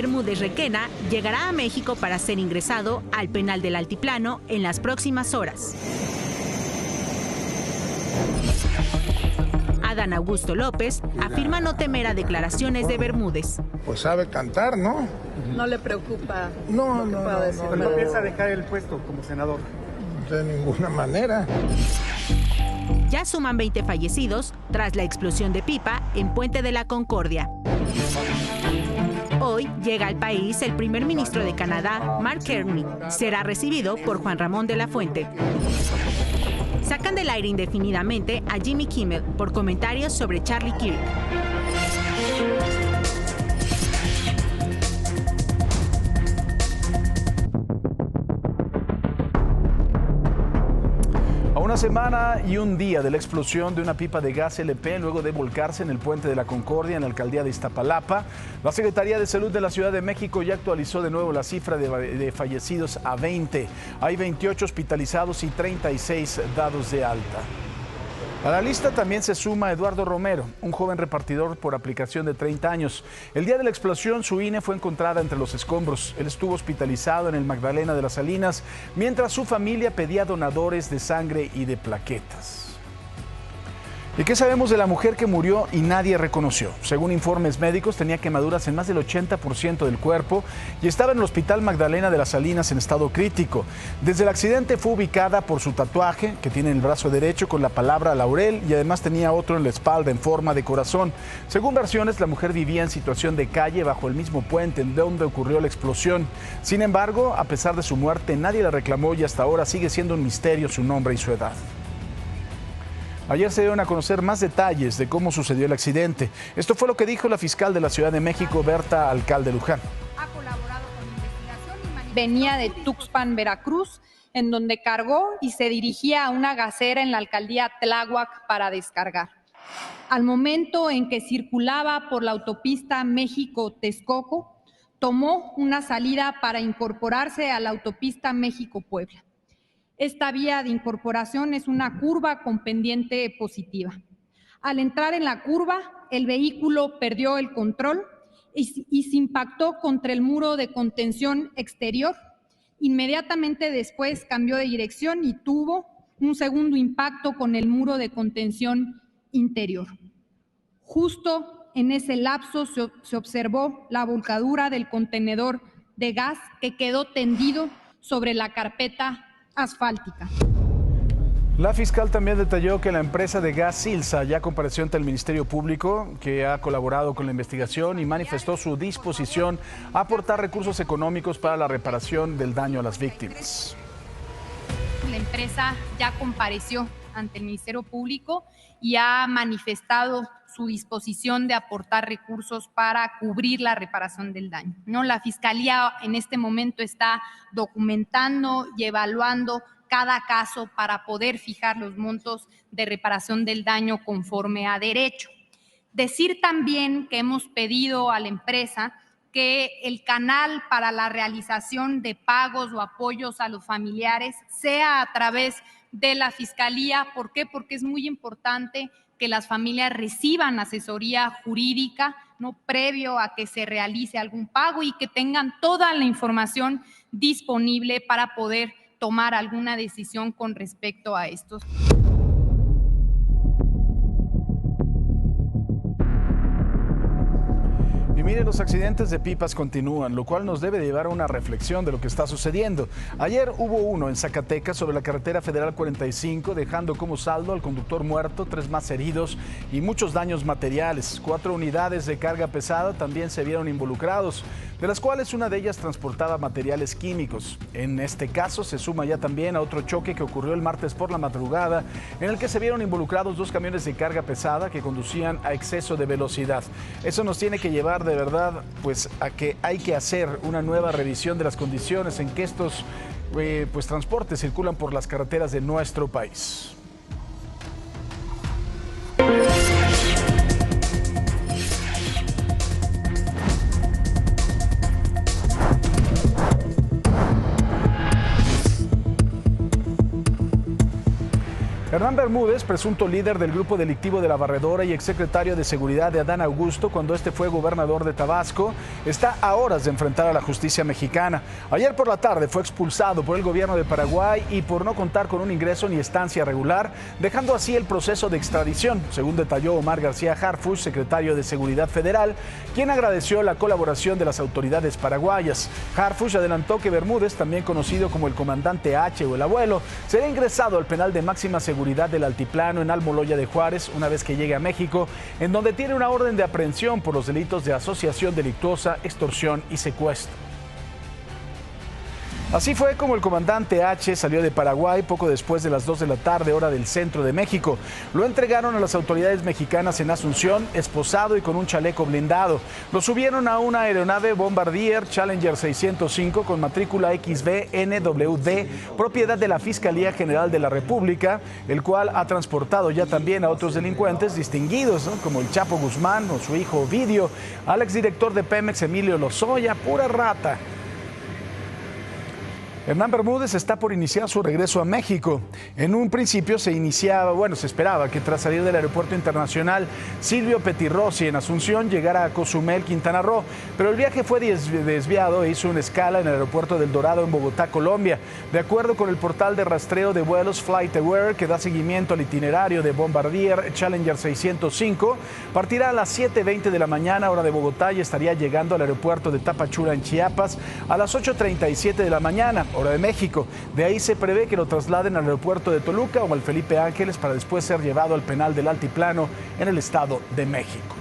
Bermúdez Requena llegará a México para ser ingresado al penal del Altiplano en las próximas horas. Adán Augusto López afirma no temer a declaraciones de Bermúdez. Pues sabe cantar, ¿no? ¿No le preocupa? No. ¿No piensa dejar el puesto como senador? De ninguna manera. Ya suman 20 fallecidos tras la explosión de pipa en Puente de la Concordia. Hoy llega al país el primer ministro de Canadá, Mark Carney. Será recibido por Juan Ramón de la Fuente. Sacan del aire indefinidamente a Jimmy Kimmel por comentarios sobre Charlie Kirk. Una semana y un día de la explosión de una pipa de gas LP luego de volcarse en el Puente de la Concordia en la alcaldía de Iztapalapa, la Secretaría de Salud de la Ciudad de México ya actualizó de nuevo la cifra de fallecidos a 20. Hay 28 hospitalizados y 36 dados de alta. A la lista también se suma Eduardo Romero, un joven repartidor por aplicación de 30 años. El día de la explosión, su INE fue encontrada entre los escombros. Él estuvo hospitalizado en el Magdalena de las Salinas, mientras su familia pedía donadores de sangre y de plaquetas. ¿Y qué sabemos de la mujer que murió y nadie reconoció? Según informes médicos, tenía quemaduras en más del 80% del cuerpo y estaba en el Hospital Magdalena de las Salinas en estado crítico. Desde el accidente fue ubicada por su tatuaje, que tiene en el brazo derecho con la palabra Laurel, y además tenía otro en la espalda en forma de corazón. Según versiones, la mujer vivía en situación de calle bajo el mismo puente en donde ocurrió la explosión. Sin embargo, a pesar de su muerte, nadie la reclamó y hasta ahora sigue siendo un misterio su nombre y su edad. Ayer se dieron a conocer más detalles de cómo sucedió el accidente. Esto fue lo que dijo la fiscal de la Ciudad de México, Berta Alcalde Luján. Ha colaborado con investigación y venía de Tuxpan, Veracruz, en donde cargó y se dirigía a una gasera en la alcaldía Tláhuac para descargar. Al momento en que circulaba por la autopista México-Texcoco, tomó una salida para incorporarse a la autopista México-Puebla. Esta vía de incorporación es una curva con pendiente positiva. Al entrar en la curva, el vehículo perdió el control y se impactó contra el muro de contención exterior. Inmediatamente después cambió de dirección y tuvo un segundo impacto con el muro de contención interior. Justo en ese lapso se observó la volcadura del contenedor de gas que quedó tendido sobre la carpeta asfáltica. La fiscal también detalló que la empresa de gas Silsa ya compareció ante el Ministerio Público, que ha colaborado con la investigación y manifestó su disposición a aportar recursos económicos para la reparación del daño a las víctimas. La empresa ya compareció ante el Ministerio Público y ha manifestado su disposición de aportar recursos para cubrir la reparación del daño, ¿no? La Fiscalía en este momento está documentando y evaluando cada caso para poder fijar los montos de reparación del daño conforme a derecho. Decir también que hemos pedido a la empresa que el canal para la realización de pagos o apoyos a los familiares sea a través de la Fiscalía. ¿Por qué? Porque es muy importante que las familias reciban asesoría jurídica, ¿no?, previo a que se realice algún pago y que tengan toda la información disponible para poder tomar alguna decisión con respecto a estos. Y miren, los accidentes de pipas continúan, lo cual nos debe llevar a una reflexión de lo que está sucediendo. Ayer hubo uno en Zacatecas sobre la carretera federal 45, dejando como saldo al conductor muerto, 3 más heridos y muchos daños materiales. 4 unidades de carga pesada también se vieron involucrados, de las cuales una de ellas transportaba materiales químicos. En este caso se suma ya también a otro choque que ocurrió el martes por la madrugada, en el que se vieron involucrados 2 camiones de carga pesada que conducían a exceso de velocidad. Eso nos tiene que llevar de verdad pues a que hay que hacer una nueva revisión de las condiciones en que estos transportes circulan por las carreteras de nuestro país. Hernán Bermúdez, presunto líder del grupo delictivo de La Barredora y exsecretario de Seguridad de Adán Augusto cuando este fue gobernador de Tabasco, está a horas de enfrentar a la justicia mexicana. Ayer por la tarde fue expulsado por el gobierno de Paraguay y por no contar con un ingreso ni estancia regular, dejando así el proceso de extradición, según detalló Omar García Harfuch, secretario de Seguridad Federal, quien agradeció la colaboración de las autoridades paraguayas. Harfuch adelantó que Bermúdez, también conocido como el comandante H o el abuelo, será ingresado al penal de máxima seguridad del Altiplano en Almoloya de Juárez una vez que llegue a México, en donde tiene una orden de aprehensión por los delitos de asociación delictuosa, extorsión y secuestro. Así fue como el comandante H salió de Paraguay poco después de las 2 de la tarde, hora del centro de México. Lo entregaron a las autoridades mexicanas en Asunción, esposado y con un chaleco blindado. Lo subieron a una aeronave Bombardier Challenger 605 con matrícula XB-NWD, propiedad de la Fiscalía General de la República, el cual ha transportado ya también a otros delincuentes distinguidos, ¿no?, como el Chapo Guzmán o su hijo Ovidio, al exdirector de Pemex Emilio Lozoya, pura rata. Hernán Bermúdez está por iniciar su regreso a México. En un principio se esperaba que tras salir del aeropuerto internacional Silvio Pettirossi en Asunción llegara a Cozumel, Quintana Roo, pero el viaje fue desviado e hizo una escala en el aeropuerto del Dorado en Bogotá, Colombia. De acuerdo con el portal de rastreo de vuelos FlightAware, que da seguimiento al itinerario de Bombardier Challenger 605, partirá a las 7:20 de la mañana, hora de Bogotá, y estaría llegando al aeropuerto de Tapachula en Chiapas a las 8:37 de la mañana, hora de México. De ahí se prevé que lo trasladen al aeropuerto de Toluca o al Felipe Ángeles para después ser llevado al penal del Altiplano en el Estado de México.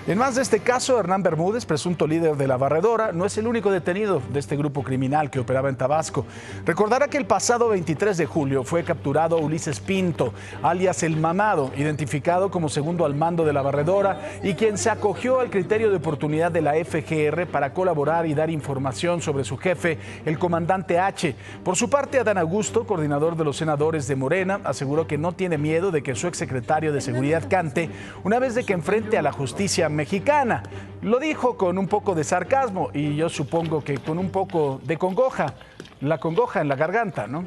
En más de este caso, Hernán Bermúdez, presunto líder de La Barredora, no es el único detenido de este grupo criminal que operaba en Tabasco. Recordará que el pasado 23 de julio fue capturado Ulises Pinto, alias El Mamado, identificado como segundo al mando de La Barredora y quien se acogió al criterio de oportunidad de la FGR para colaborar y dar información sobre su jefe, el comandante H. Por su parte, Adán Augusto, coordinador de los senadores de Morena, aseguró que no tiene miedo de que su exsecretario de Seguridad cante una vez de que enfrente a la justicia mexicana. Lo dijo con un poco de sarcasmo y yo supongo que con un poco de congoja, la congoja en la garganta, ¿no?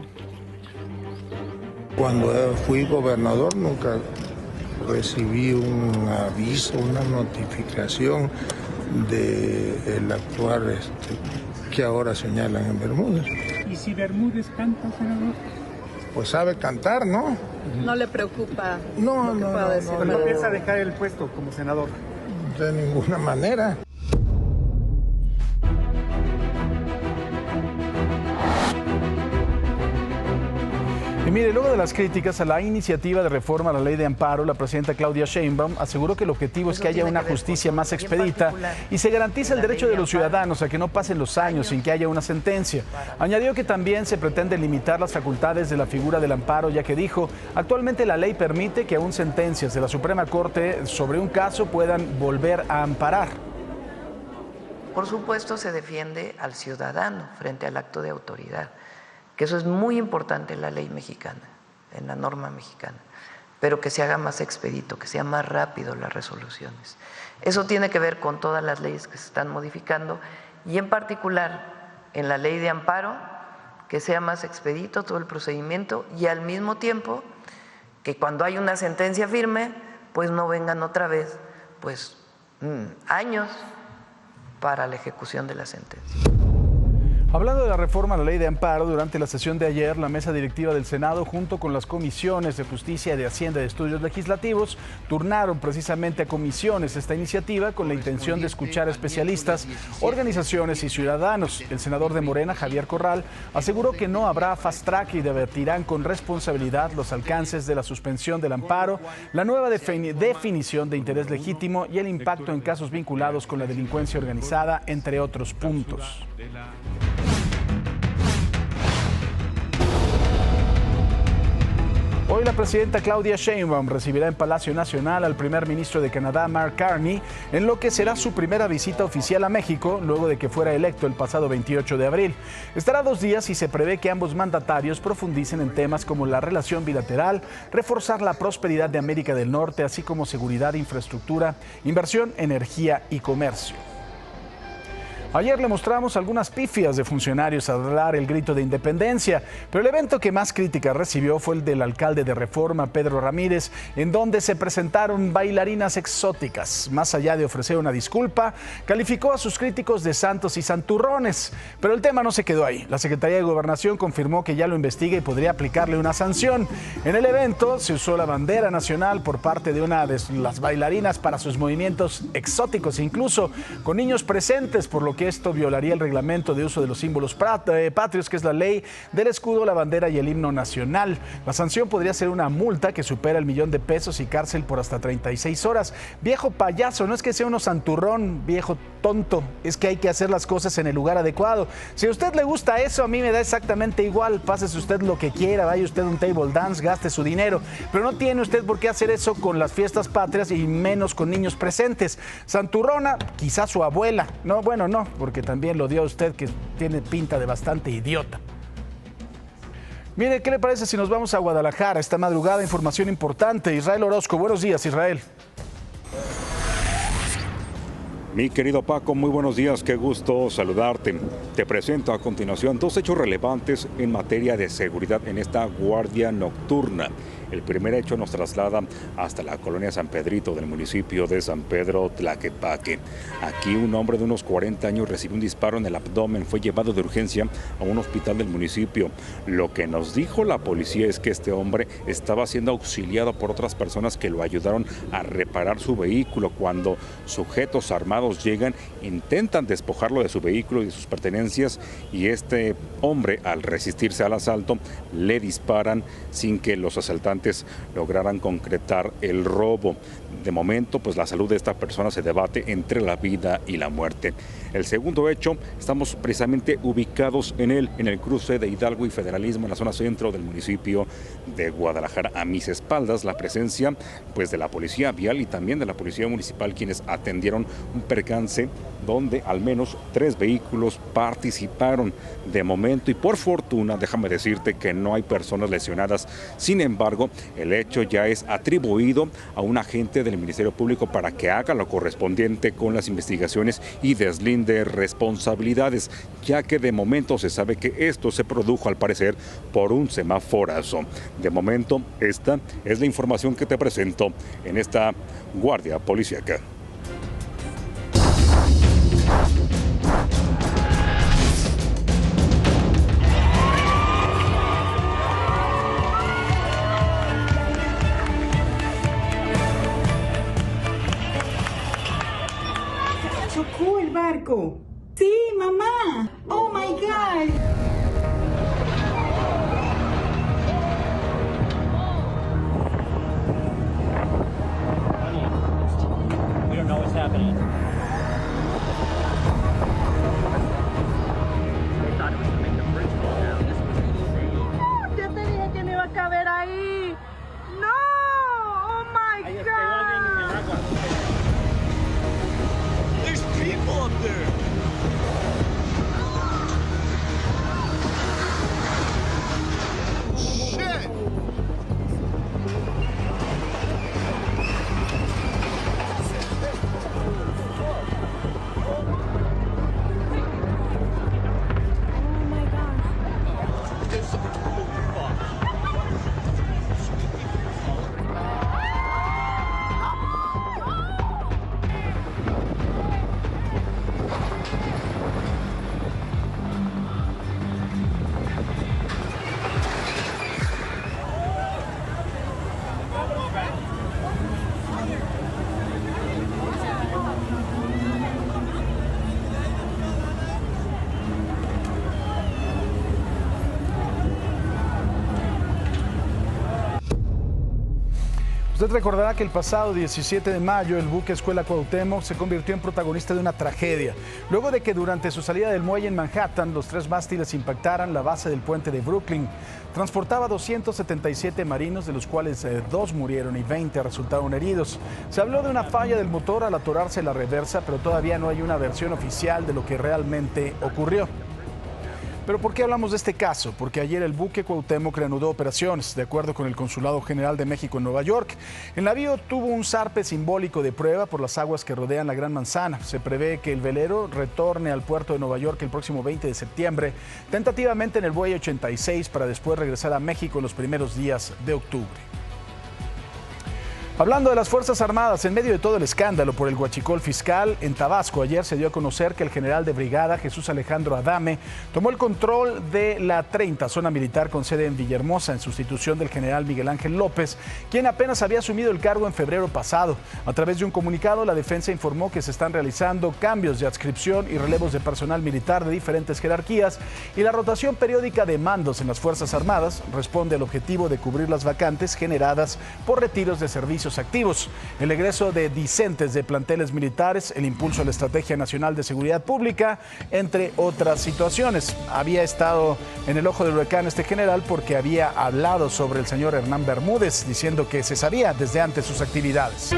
Cuando fui gobernador nunca recibí un aviso, una notificación del actuar que ahora señalan en Bermúdez. ¿Y si Bermúdez canta, senador? Pues sabe cantar, ¿no? ¿No le preocupa? No. ¿No piensa dejar el puesto como senador? De ninguna manera. Y mire, luego de las críticas a la iniciativa de reforma a la ley de amparo, la presidenta Claudia Sheinbaum aseguró que el objetivo es que haya una justicia más expedita y se garantice el derecho de los ciudadanos a que no pasen los años sin que haya una sentencia. Añadió que también se pretende limitar las facultades de la figura del amparo, ya que dijo, actualmente la ley permite que aún sentencias de la Suprema Corte sobre un caso puedan volver a amparar. Por supuesto, se defiende al ciudadano frente al acto de autoridad, que eso es muy importante en la ley mexicana, en la norma mexicana, pero que se haga más expedito, que sea más rápido las resoluciones. Eso tiene que ver con todas las leyes que se están modificando y en particular en la ley de amparo, que sea más expedito todo el procedimiento y al mismo tiempo que cuando hay una sentencia firme, pues no vengan otra vez años para la ejecución de la sentencia. Hablando de la reforma a la ley de amparo, durante la sesión de ayer, la mesa directiva del Senado, junto con las comisiones de Justicia, de Hacienda y de Estudios Legislativos, turnaron precisamente a comisiones esta iniciativa con la intención de escuchar a especialistas, organizaciones y ciudadanos. El senador de Morena, Javier Corral, aseguró que no habrá fast track y debatirán con responsabilidad los alcances de la suspensión del amparo, la nueva definición de interés legítimo y el impacto en casos vinculados con la delincuencia organizada, entre otros puntos. Hoy la presidenta Claudia Sheinbaum recibirá en Palacio Nacional al primer ministro de Canadá, Mark Carney, en lo que será su primera visita oficial a México, luego de que fuera electo el pasado 28 de abril. Estará 2 días y se prevé que ambos mandatarios profundicen en temas como la relación bilateral, reforzar la prosperidad de América del Norte, así como seguridad, infraestructura, inversión, energía y comercio. Ayer le mostramos algunas pifias de funcionarios al dar el grito de independencia, pero el evento que más críticas recibió fue el del alcalde de Reforma, Pedro Ramírez, en donde se presentaron bailarinas exóticas. Más allá de ofrecer una disculpa, calificó a sus críticos de santos y santurrones. Pero el tema no se quedó ahí. La Secretaría de Gobernación confirmó que ya lo investiga y podría aplicarle una sanción. En el evento se usó la bandera nacional por parte de una de las bailarinas para sus movimientos exóticos, incluso con niños presentes, por lo que esto violaría el reglamento de uso de los símbolos patrios, que es la ley del escudo, la bandera y el himno nacional. La sanción podría ser una multa que supera el $1,000,000 y cárcel por hasta 36 horas. Viejo payaso, no es que sea uno santurrón, viejo tonto, es que hay que hacer las cosas en el lugar adecuado. Si a usted le gusta eso, a mí me da exactamente igual. Pásese usted lo que quiera, vaya usted a un table dance, gaste su dinero, pero no tiene usted por qué hacer eso con las fiestas patrias y menos con niños presentes. Santurrona, quizás su abuela. No, bueno, no, porque también lo dio a usted, que tiene pinta de bastante idiota. Mire, ¿qué le parece si nos vamos a Guadalajara esta madrugada? Información importante. Israel Orozco, buenos días, Israel. Mi querido Paco, muy buenos días, qué gusto saludarte. Te presento a continuación dos hechos relevantes en materia de seguridad en esta guardia nocturna. El primer hecho nos traslada hasta la colonia San Pedrito del municipio de San Pedro Tlaquepaque. Aquí un hombre de unos 40 años recibió un disparo en el abdomen, fue llevado de urgencia a un hospital del municipio. Lo que nos dijo la policía es que este hombre estaba siendo auxiliado por otras personas que lo ayudaron a reparar su vehículo. Cuando sujetos armados llegan, intentan despojarlo de su vehículo y de sus pertenencias, y este hombre, al resistirse al asalto, le disparan sin que los asaltantes lograran concretar el robo. De momento, pues la salud de esta persona se debate entre la vida y la muerte. El segundo hecho, estamos precisamente ubicados en el cruce de Hidalgo y Federalismo, en la zona centro del municipio de Guadalajara. A mis espaldas, la presencia pues de la policía vial y también de la policía municipal, quienes atendieron un percance donde al menos 3 vehículos participaron. De momento y por fortuna, déjame decirte que no hay personas lesionadas. Sin embargo, el hecho ya es atribuido a un agente del Ministerio Público para que haga lo correspondiente con las investigaciones y deslinde responsabilidades, ya que de momento se sabe que esto se produjo al parecer por un semáforazo. De momento, esta es la información que te presento en esta guardia policíaca. Chocó el barco. Sí, mamá. Oh my God. We don't know what's happening. Yo te dije que no iba a caber ahí. No. Oh my God. There's people up there. Shit. Usted recordará que el pasado 17 de mayo el buque Escuela Cuauhtémoc se convirtió en protagonista de una tragedia, luego de que durante su salida del muelle en Manhattan los 3 mástiles impactaran la base del puente de Brooklyn. Transportaba 277 marinos, de los cuales 2 murieron y 20 resultaron heridos. Se habló de una falla del motor al atorarse la reversa, pero todavía no hay una versión oficial de lo que realmente ocurrió. Pero ¿por qué hablamos de este caso? Porque ayer el buque Cuauhtémoc reanudó operaciones, de acuerdo con el Consulado General de México en Nueva York. El navío tuvo un zarpe simbólico de prueba por las aguas que rodean la Gran Manzana. Se prevé que el velero retorne al puerto de Nueva York el próximo 20 de septiembre, tentativamente en el buey 86, para después regresar a México en los primeros días de octubre. Hablando de las Fuerzas Armadas, en medio de todo el escándalo por el huachicol fiscal en Tabasco, ayer se dio a conocer que el general de brigada Jesús Alejandro Adame tomó el control de la 30 zona militar con sede en Villahermosa, en sustitución del general Miguel Ángel López, quien apenas había asumido el cargo en febrero pasado. A través de un comunicado, la defensa informó que se están realizando cambios de adscripción y relevos de personal militar de diferentes jerarquías, y la rotación periódica de mandos en las Fuerzas Armadas responde al objetivo de cubrir las vacantes generadas por retiros de servicios activos, el egreso de discentes de planteles militares, el impulso a la Estrategia Nacional de Seguridad Pública, entre otras situaciones. Había estado en el ojo del huracán este general porque había hablado sobre el señor Hernán Bermúdez, diciendo que se sabía desde antes sus actividades.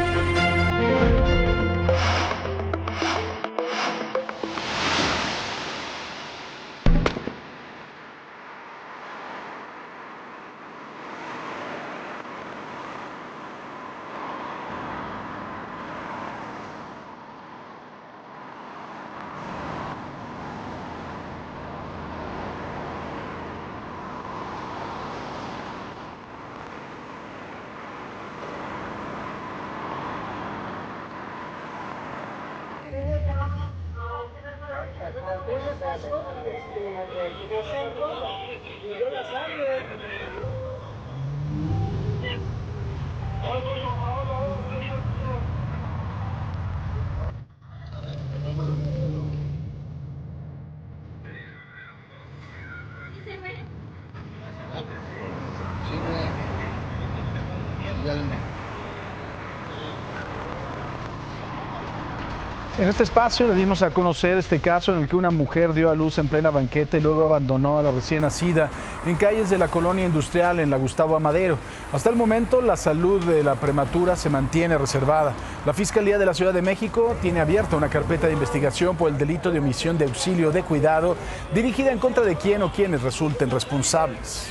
En este espacio le dimos a conocer este caso en el que una mujer dio a luz en plena banqueta y luego abandonó a la recién nacida en calles de la colonia industrial en la Gustavo Amadero. Hasta el momento la salud de la prematura se mantiene reservada. La Fiscalía de la Ciudad de México tiene abierta una carpeta de investigación por el delito de omisión de auxilio de cuidado dirigida en contra de quien o quienes resulten responsables.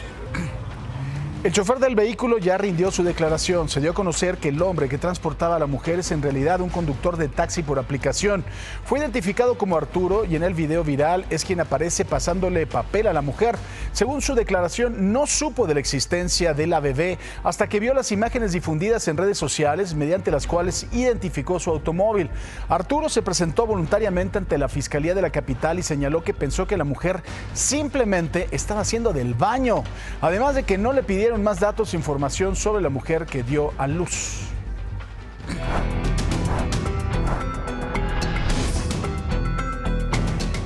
El chofer del vehículo ya rindió su declaración. Se dio a conocer que el hombre que transportaba a la mujer es en realidad un conductor de taxi por aplicación. Fue identificado como Arturo y en el video viral es quien aparece pasándole papel a la mujer. Según su declaración, no supo de la existencia de la bebé hasta que vio las imágenes difundidas en redes sociales mediante las cuales identificó su automóvil. Arturo se presentó voluntariamente ante la Fiscalía de la capital y señaló que pensó que la mujer simplemente estaba haciendo del baño. Además de que no le pidieron más datos e información sobre la mujer que dio a luz.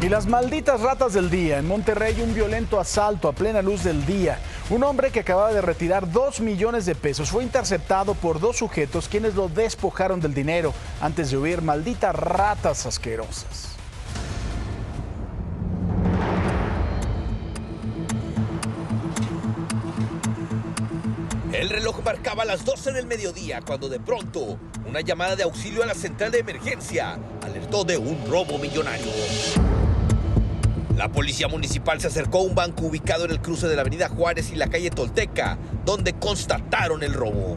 Y las malditas ratas del día. En Monterrey, un violento asalto a plena luz del día. Un hombre que acababa de retirar 2 millones de pesos fue interceptado por 2 sujetos quienes lo despojaron del dinero antes de huir. Malditas ratas asquerosas. El reloj marcaba las 12 del mediodía cuando de pronto una llamada de auxilio a la central de emergencia alertó de un robo millonario. La policía municipal se acercó a un banco ubicado en el cruce de la avenida Juárez y la calle Tolteca, donde constataron el robo.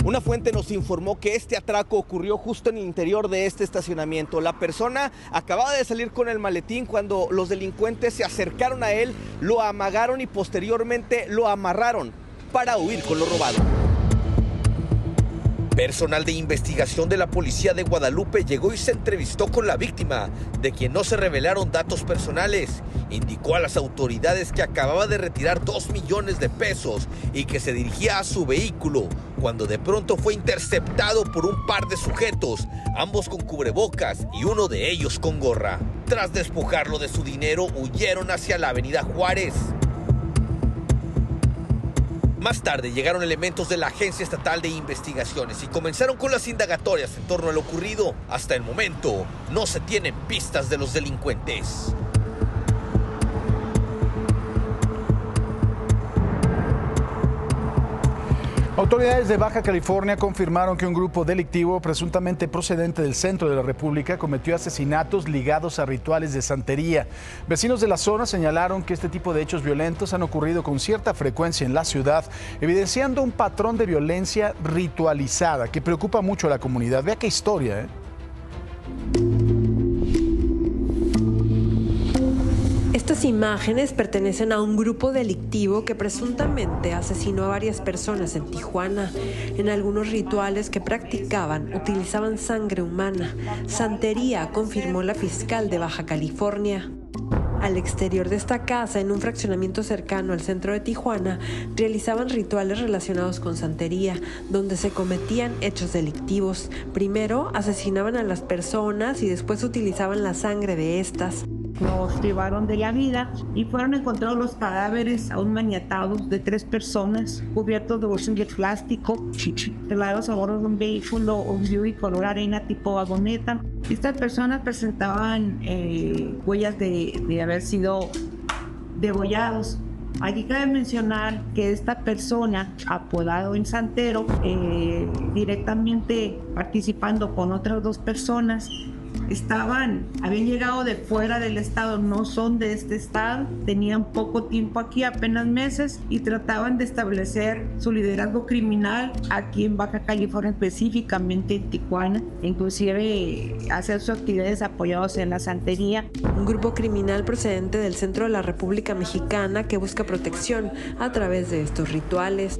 Una fuente nos informó que este atraco ocurrió justo en el interior de este estacionamiento. La persona acababa de salir con el maletín cuando los delincuentes se acercaron a él, lo amagaron y posteriormente lo amarraron para huir con lo robado. Personal de investigación de la policía de Guadalupe llegó y se entrevistó con la víctima, de quien no se revelaron datos personales. Indicó a las autoridades que acababa de retirar 2 millones de pesos y que se dirigía a su vehículo, cuando de pronto fue interceptado por un par de sujetos, ambos con cubrebocas y uno de ellos con gorra. Tras despojarlo de su dinero, huyeron hacia la avenida Juárez. Más tarde llegaron elementos de la Agencia Estatal de Investigaciones y comenzaron con las indagatorias en torno a lo ocurrido. Hasta el momento no se tienen pistas de los delincuentes. Autoridades de Baja California confirmaron que un grupo delictivo presuntamente procedente del centro de la República cometió asesinatos ligados a rituales de santería. Vecinos de la zona señalaron que este tipo de hechos violentos han ocurrido con cierta frecuencia en la ciudad, evidenciando un patrón de violencia ritualizada que preocupa mucho a la comunidad. Vea qué historia, ¿eh? Estas imágenes pertenecen a un grupo delictivo que presuntamente asesinó a varias personas en Tijuana. En algunos rituales que practicaban utilizaban sangre humana. Santería, confirmó la fiscal de Baja California. Al exterior de esta casa, en un fraccionamiento cercano al centro de Tijuana, realizaban rituales relacionados con santería, donde se cometían hechos delictivos. Primero asesinaban a las personas y después utilizaban la sangre de estas. Nos privaron de la vida y fueron encontrados los cadáveres aún maniatados de 3 personas cubiertos de bolsas de plástico, trasladados a bordo de un vehículo Buick color arena tipo vagoneta. Estas personas presentaban huellas de haber sido degollados. Aquí cabe mencionar que esta persona, apodado en Santero, directamente participando con otras 2 personas, habían llegado de fuera del estado, no son de este estado, tenían poco tiempo aquí, apenas meses, y trataban de establecer su liderazgo criminal aquí en Baja California, específicamente en Tijuana, inclusive hacer sus actividades apoyados en la santería. Un grupo criminal procedente del centro de la República Mexicana que busca protección a través de estos rituales.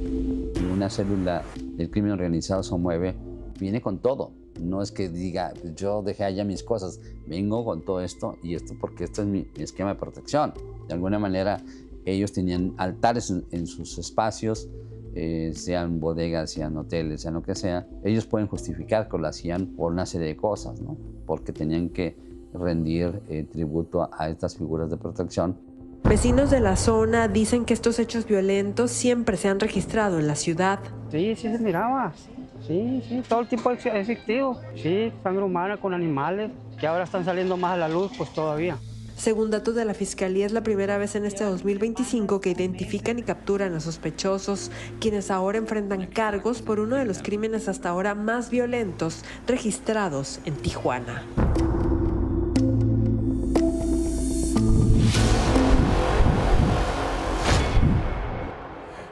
Una célula del crimen organizado se mueve, viene con todo. No es que diga, yo dejé allá mis cosas, vengo con todo esto y esto porque esto es mi esquema de protección. De alguna manera, ellos tenían altares en sus espacios, sean bodegas, sean hoteles, sean lo que sea. Ellos pueden justificar que lo hacían por una serie de cosas, ¿no? Porque tenían que rendir tributo a estas figuras de protección. Vecinos de la zona dicen que estos hechos violentos siempre se han registrado en la ciudad. Sí, se miraba. Sí, todo el tipo es efectivo. Sí, sangre humana con animales, que ahora están saliendo más a la luz, pues todavía. Según datos de la Fiscalía, es la primera vez en este 2025 que identifican y capturan a sospechosos, quienes ahora enfrentan cargos por uno de los crímenes hasta ahora más violentos registrados en Tijuana.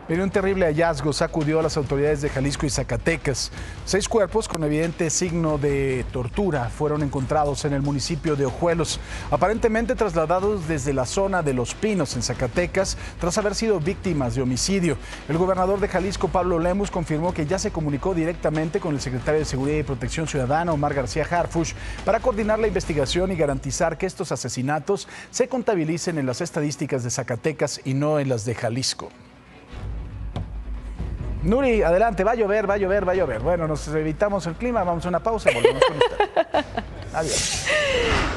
Un terrible hallazgo sacudió a las autoridades de Jalisco y Zacatecas. 6 cuerpos con evidente signo de tortura fueron encontrados en el municipio de Ojuelos, aparentemente trasladados desde la zona de Los Pinos, en Zacatecas, tras haber sido víctimas de homicidio. El gobernador de Jalisco, Pablo Lemus, confirmó que ya se comunicó directamente con el secretario de Seguridad y Protección Ciudadana, Omar García Harfuch, para coordinar la investigación y garantizar que estos asesinatos se contabilicen en las estadísticas de Zacatecas y no en las de Jalisco. Nuri, adelante, va a llover. Bueno, nos evitamos el clima, vamos a una pausa y volvemos con usted. Adiós.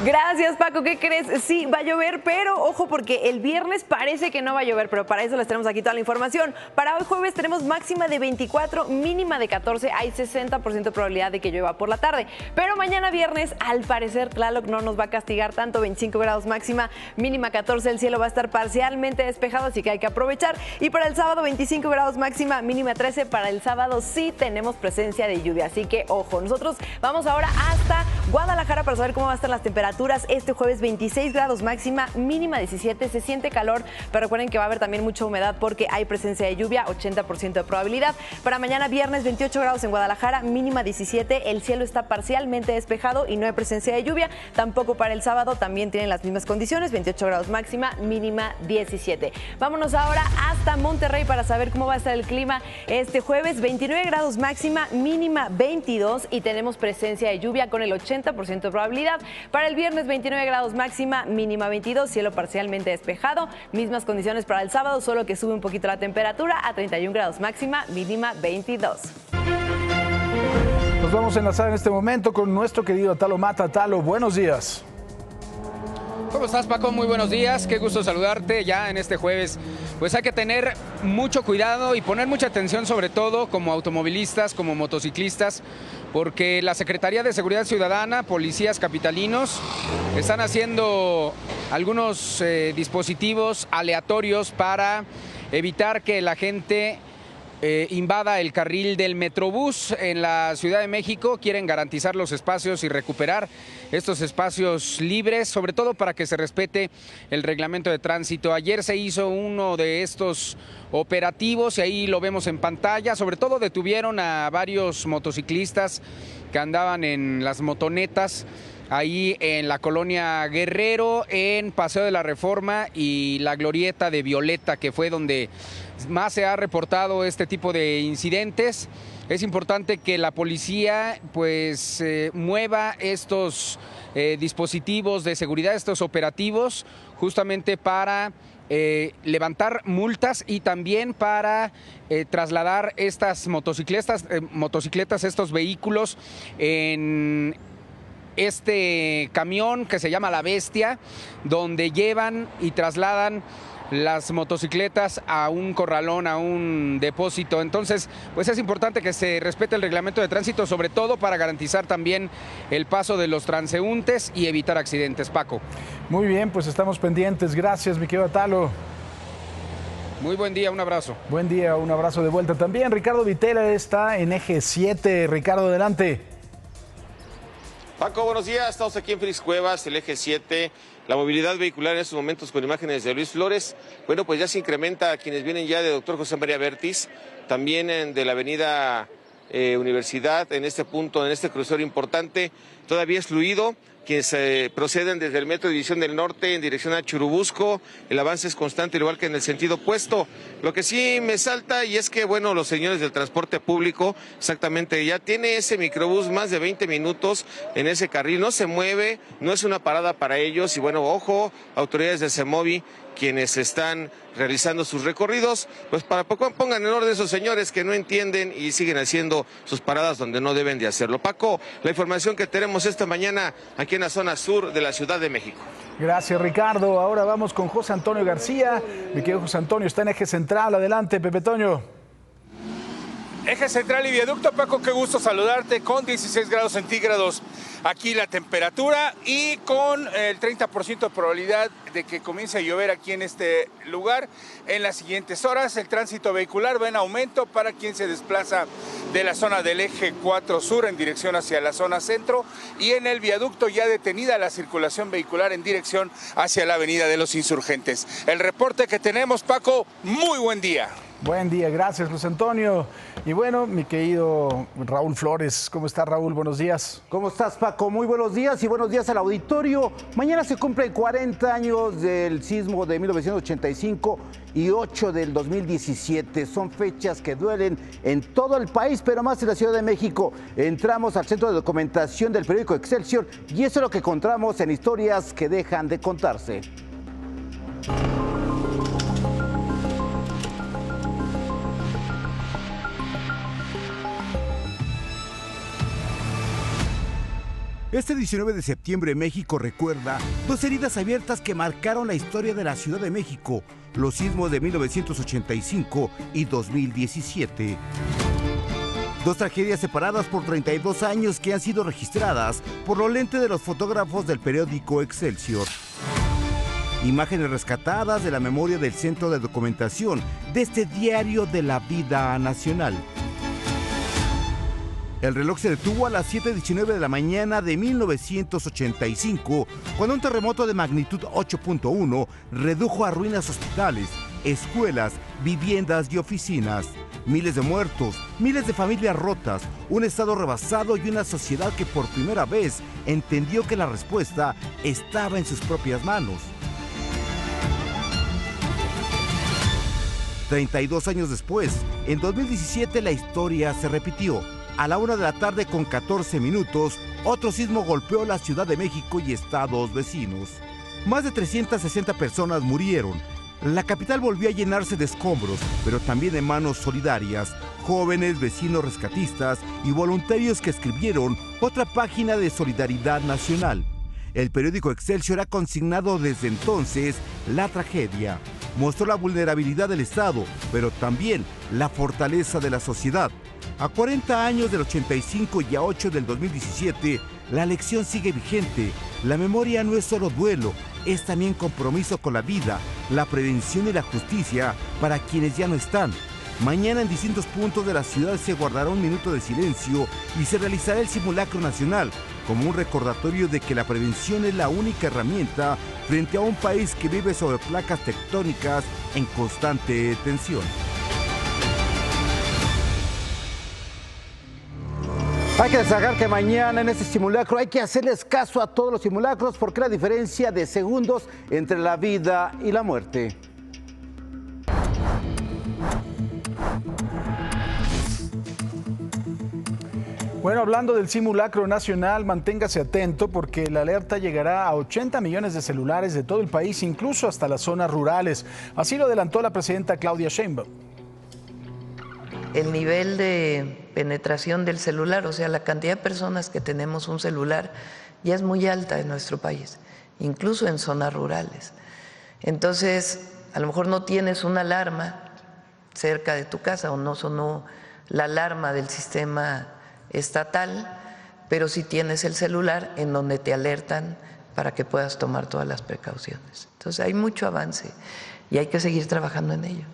Gracias, Paco. ¿Qué crees? Sí, va a llover, pero ojo porque el viernes parece que no va a llover, pero para eso les tenemos aquí toda la información. Para hoy jueves tenemos máxima de 24, mínima de 14, hay 60% de probabilidad de que llueva por la tarde. Pero mañana viernes, al parecer, Tlaloc no nos va a castigar tanto, 25 grados máxima, mínima 14, el cielo va a estar parcialmente despejado, así que hay que aprovechar. Y para el sábado, 25 grados máxima, mínima 13, para el sábado sí tenemos presencia de lluvia, así que ojo. Nosotros vamos ahora hasta Guadalajara para saber cómo van a estar las temperaturas. Este jueves 26 grados máxima, mínima 17, se siente calor, pero recuerden que va a haber también mucha humedad porque hay presencia de lluvia, 80% de probabilidad. Para mañana viernes 28 grados en Guadalajara, mínima 17, el cielo está parcialmente despejado y no hay presencia de lluvia. Tampoco para el sábado, también tienen las mismas condiciones, 28 grados máxima, mínima 17. Vámonos ahora hasta Monterrey para saber cómo va a estar el clima este jueves, 29 grados máxima, mínima 22 y tenemos presencia de lluvia con el 80% de probabilidad. Para el viernes 29 grados máxima, mínima 22, cielo parcialmente despejado. Mismas condiciones para el sábado, solo que sube un poquito la temperatura a 31 grados máxima, mínima 22. Nos vamos a enlazar en este momento con nuestro querido Talo Mata. Talo, buenos días. ¿Cómo estás, Paco? Muy buenos días, qué gusto saludarte ya en este jueves. Pues hay que tener mucho cuidado y poner mucha atención, sobre todo como automovilistas, como motociclistas, porque la Secretaría de Seguridad Ciudadana, policías capitalinos, están haciendo algunos dispositivos aleatorios para evitar que la gente invada el carril del Metrobús en la Ciudad de México. Quieren garantizar los espacios y recuperar estos espacios libres, sobre todo para que se respete el reglamento de tránsito. Ayer se hizo uno de estos operativos y ahí lo vemos en pantalla. Sobre todo detuvieron a varios motociclistas que andaban en las motonetas ahí en la colonia Guerrero, en Paseo de la Reforma y la Glorieta de Violeta, que fue donde más se ha reportado este tipo de incidentes. Es importante que la policía pues mueva estos dispositivos de seguridad, estos operativos, justamente para levantar multas y también para trasladar estas motocicletas, estos vehículos en este camión que se llama La Bestia, donde llevan y trasladan las motocicletas a un corralón, a un depósito. Entonces, pues es importante que se respete el reglamento de tránsito, sobre todo para garantizar también el paso de los transeúntes y evitar accidentes. Paco. Muy bien, pues estamos pendientes. Gracias, mi querido Atalo. Muy buen día, un abrazo. Buen día, un abrazo de vuelta también. Ricardo Vitela está en Eje 7. Ricardo, adelante. Paco, buenos días. Estamos aquí en Félix Cuevas, el Eje 7. La movilidad vehicular en estos momentos con imágenes de Luis Flores. Bueno, pues ya se incrementa a quienes vienen ya de Dr. José María Bertis, también de la avenida Universidad, en este punto, en este crucero importante. Todavía es fluido. Quienes proceden desde el Metro División del Norte en dirección a Churubusco, el avance es constante, igual que en el sentido opuesto. Lo que sí me salta, y es que, bueno, los señores del transporte público, exactamente, ya tiene ese microbús más de 20 minutos en ese carril, no se mueve, no es una parada para ellos, y bueno, ojo, autoridades de CEMOVI, quienes están realizando sus recorridos, pues para poco pongan en orden esos señores que no entienden y siguen haciendo sus paradas donde no deben de hacerlo. Paco, la información que tenemos esta mañana aquí en la zona sur de la Ciudad de México. Gracias, Ricardo. Ahora vamos con José Antonio García. Mi querido José Antonio está en Eje Central. Adelante, Pepe Toño. Eje Central y Viaducto, Paco, qué gusto saludarte, con 16 grados centígrados aquí la temperatura y con el 30% de probabilidad de que comience a llover aquí en este lugar en las siguientes horas. El tránsito vehicular va en aumento para quien se desplaza de la zona del Eje 4 Sur en dirección hacia la zona centro, y en el viaducto ya detenida la circulación vehicular en dirección hacia la Avenida de los Insurgentes. El reporte que tenemos, Paco, muy buen día. Buen día, gracias, José Antonio. Y bueno, mi querido Raúl Flores, ¿cómo está, Raúl? Buenos días. ¿Cómo estás, Paco? Muy buenos días y buenos días al auditorio. Mañana se cumplen 40 años del sismo de 1985 y 8 del 2017. Son fechas que duelen en todo el país, pero más en la Ciudad de México. Entramos al centro de documentación del periódico Excelsior y eso es lo que encontramos en Historias que dejan de contarse. Este 19 de septiembre México recuerda dos heridas abiertas que marcaron la historia de la Ciudad de México, los sismos de 1985 y 2017. Dos tragedias separadas por 32 años que han sido registradas por los lentes de los fotógrafos del periódico Excelsior. Imágenes rescatadas de la memoria del Centro de Documentación de este diario de la vida nacional. El reloj se detuvo a las 7:19 de la mañana de 1985, cuando un terremoto de magnitud 8.1 redujo a ruinas hospitales, escuelas, viviendas y oficinas. Miles de muertos, miles de familias rotas, un estado rebasado y una sociedad que por primera vez entendió que la respuesta estaba en sus propias manos. 32 años después, en 2017 la historia se repitió. A la 1:14 p.m, otro sismo golpeó la Ciudad de México y estados vecinos. Más de 360 personas murieron. La capital volvió a llenarse de escombros, pero también de manos solidarias, jóvenes, vecinos rescatistas y voluntarios que escribieron otra página de solidaridad nacional. El periódico Excelsior ha consignado desde entonces la tragedia. Mostró la vulnerabilidad del Estado, pero también la fortaleza de la sociedad. A 40 años del 85 y a 8 del 2017, la lección sigue vigente. La memoria no es solo duelo, es también compromiso con la vida, la prevención y la justicia para quienes ya no están. Mañana en distintos puntos de la ciudad se guardará un minuto de silencio y se realizará el simulacro nacional como un recordatorio de que la prevención es la única herramienta frente a un país que vive sobre placas tectónicas en constante tensión. Hay que destacar que mañana en este simulacro hay que hacerles caso a todos los simulacros porque la diferencia de segundos entre la vida y la muerte. Bueno, hablando del simulacro nacional, manténgase atento porque la alerta llegará a 80 millones de celulares de todo el país, incluso hasta las zonas rurales. Así lo adelantó la presidenta Claudia Sheinbaum. El nivel de penetración del celular, o sea, la cantidad de personas que tenemos un celular, ya es muy alta en nuestro país, incluso en zonas rurales. Entonces, a lo mejor no tienes una alarma cerca de tu casa o no sonó la alarma del sistema estatal, pero sí tienes el celular en donde te alertan para que puedas tomar todas las precauciones. Entonces, hay mucho avance y hay que seguir trabajando en ello.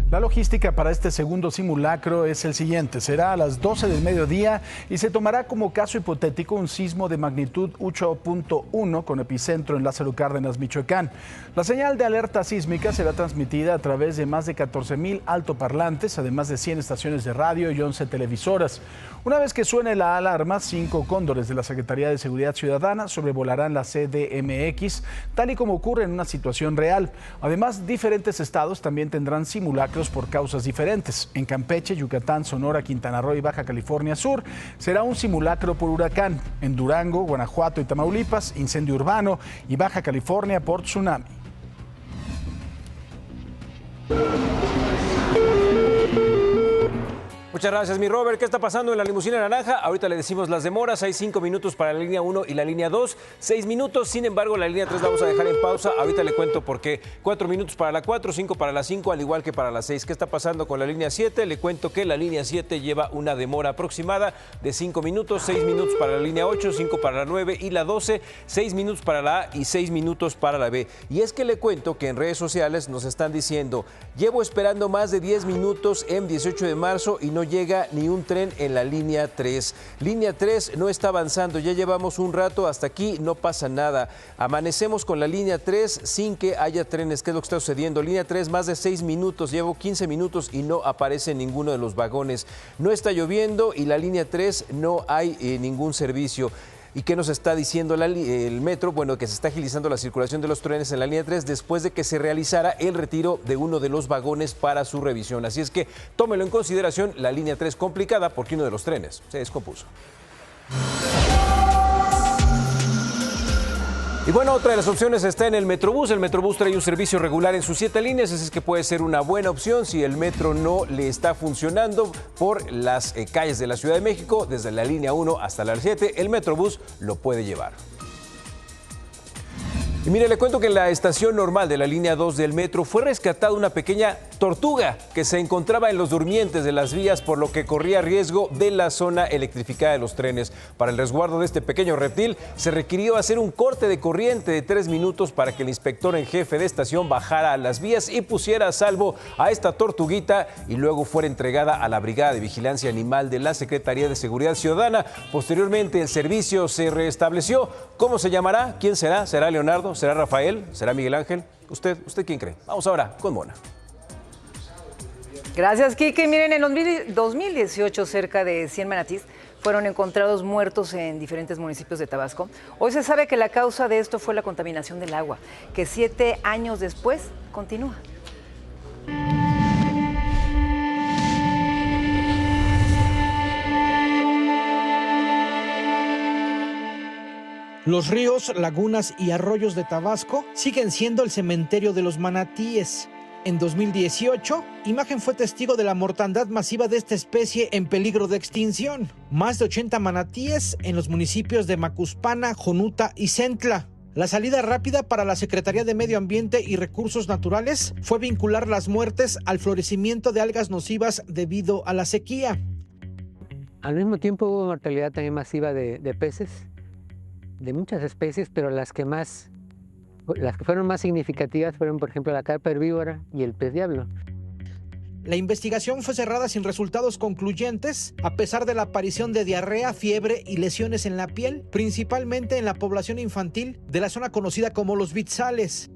La logística para este segundo simulacro es el siguiente. Será a las 12 del mediodía y se tomará como caso hipotético un sismo de magnitud 8.1 con epicentro en Lázaro Cárdenas, Michoacán. La señal de alerta sísmica será transmitida a través de más de 14,000 altoparlantes, además de 100 estaciones de radio y 11 televisoras. Una vez que suene la alarma, 5 cóndores de la Secretaría de Seguridad Ciudadana sobrevolarán la CDMX, tal y como ocurre en una situación real. Además, diferentes estados también tendrán simulacros por causas diferentes. En Campeche, Yucatán, Sonora, Quintana Roo y Baja California Sur será un simulacro por huracán. En Durango, Guanajuato y Tamaulipas, incendio urbano, y Baja California por tsunami. Muchas gracias, mi Robert. ¿Qué está pasando en la limusina naranja? Ahorita le decimos las demoras. Hay 5 minutos para la línea 1 y la línea 2. 6 minutos. Sin embargo, la línea 3 la vamos a dejar en pausa. Ahorita le cuento por qué. 4 minutos para la 4, 5 para la 5, al igual que para la 6. ¿Qué está pasando con la línea 7? Le cuento que la línea 7 lleva una demora aproximada de 5 minutos. 6 minutos para la línea 8, 5 para la 9 y la 12. 6 minutos para la A y 6 minutos para la B. Y es que le cuento que en redes sociales nos están diciendo: llevo esperando más de 10 minutos en 18 de marzo y no llega ni un tren en la línea 3. Línea 3 no está avanzando, ya llevamos un rato, hasta aquí no pasa nada. Amanecemos con la línea 3 sin que haya trenes. ¿Qué es lo que está sucediendo? Línea 3, más de 6 minutos, llevo 15 minutos y no aparece ninguno de los vagones. No está lloviendo y la línea 3 no hay ningún servicio. ¿Y qué nos está diciendo el metro? Bueno, que se está agilizando la circulación de los trenes en la línea 3 después de que se realizara el retiro de uno de los vagones para su revisión. Así es que tómelo en consideración, la línea 3 complicada porque uno de los trenes se descompuso. Y bueno, otra de las opciones está en el Metrobús. El Metrobús trae un servicio regular en sus 7 líneas, así es que puede ser una buena opción si el metro no le está funcionando por las calles de la Ciudad de México, desde la línea 1 hasta la 7, el Metrobús lo puede llevar. Y mire, le cuento que en la estación normal de la línea 2 del metro fue rescatada una pequeña tortuga que se encontraba en los durmientes de las vías, por lo que corría riesgo de la zona electrificada de los trenes. Para el resguardo de este pequeño reptil se requirió hacer un corte de corriente de 3 minutos para que el inspector en jefe de estación bajara a las vías y pusiera a salvo a esta tortuguita y luego fuera entregada a la Brigada de Vigilancia Animal de la Secretaría de Seguridad Ciudadana. Posteriormente el servicio se restableció. ¿Cómo se llamará? ¿Quién será? ¿Será Leonardo? ¿Será Rafael? ¿Será Miguel Ángel? ¿Usted quién cree? Vamos ahora con Mona. Gracias, Kike. Miren, en 2018 cerca de 100 manatíes fueron encontrados muertos en diferentes municipios de Tabasco. Hoy se sabe que la causa de esto fue la contaminación del agua, que 7 años después continúa. Los ríos, lagunas y arroyos de Tabasco siguen siendo el cementerio de los manatíes. En 2018, Imagen fue testigo de la mortandad masiva de esta especie en peligro de extinción. Más de 80 manatíes en los municipios de Macuspana, Jonuta y Centla. La salida rápida para la Secretaría de Medio Ambiente y Recursos Naturales fue vincular las muertes al florecimiento de algas nocivas debido a la sequía. Al mismo tiempo hubo mortalidad también masiva de peces, de muchas especies, pero las que fueron más significativas fueron, por ejemplo, la carpa herbívora y el pez diablo. La investigación fue cerrada sin resultados concluyentes, a pesar de la aparición de diarrea, fiebre y lesiones en la piel, principalmente en la población infantil de la zona conocida como Los Vitzales.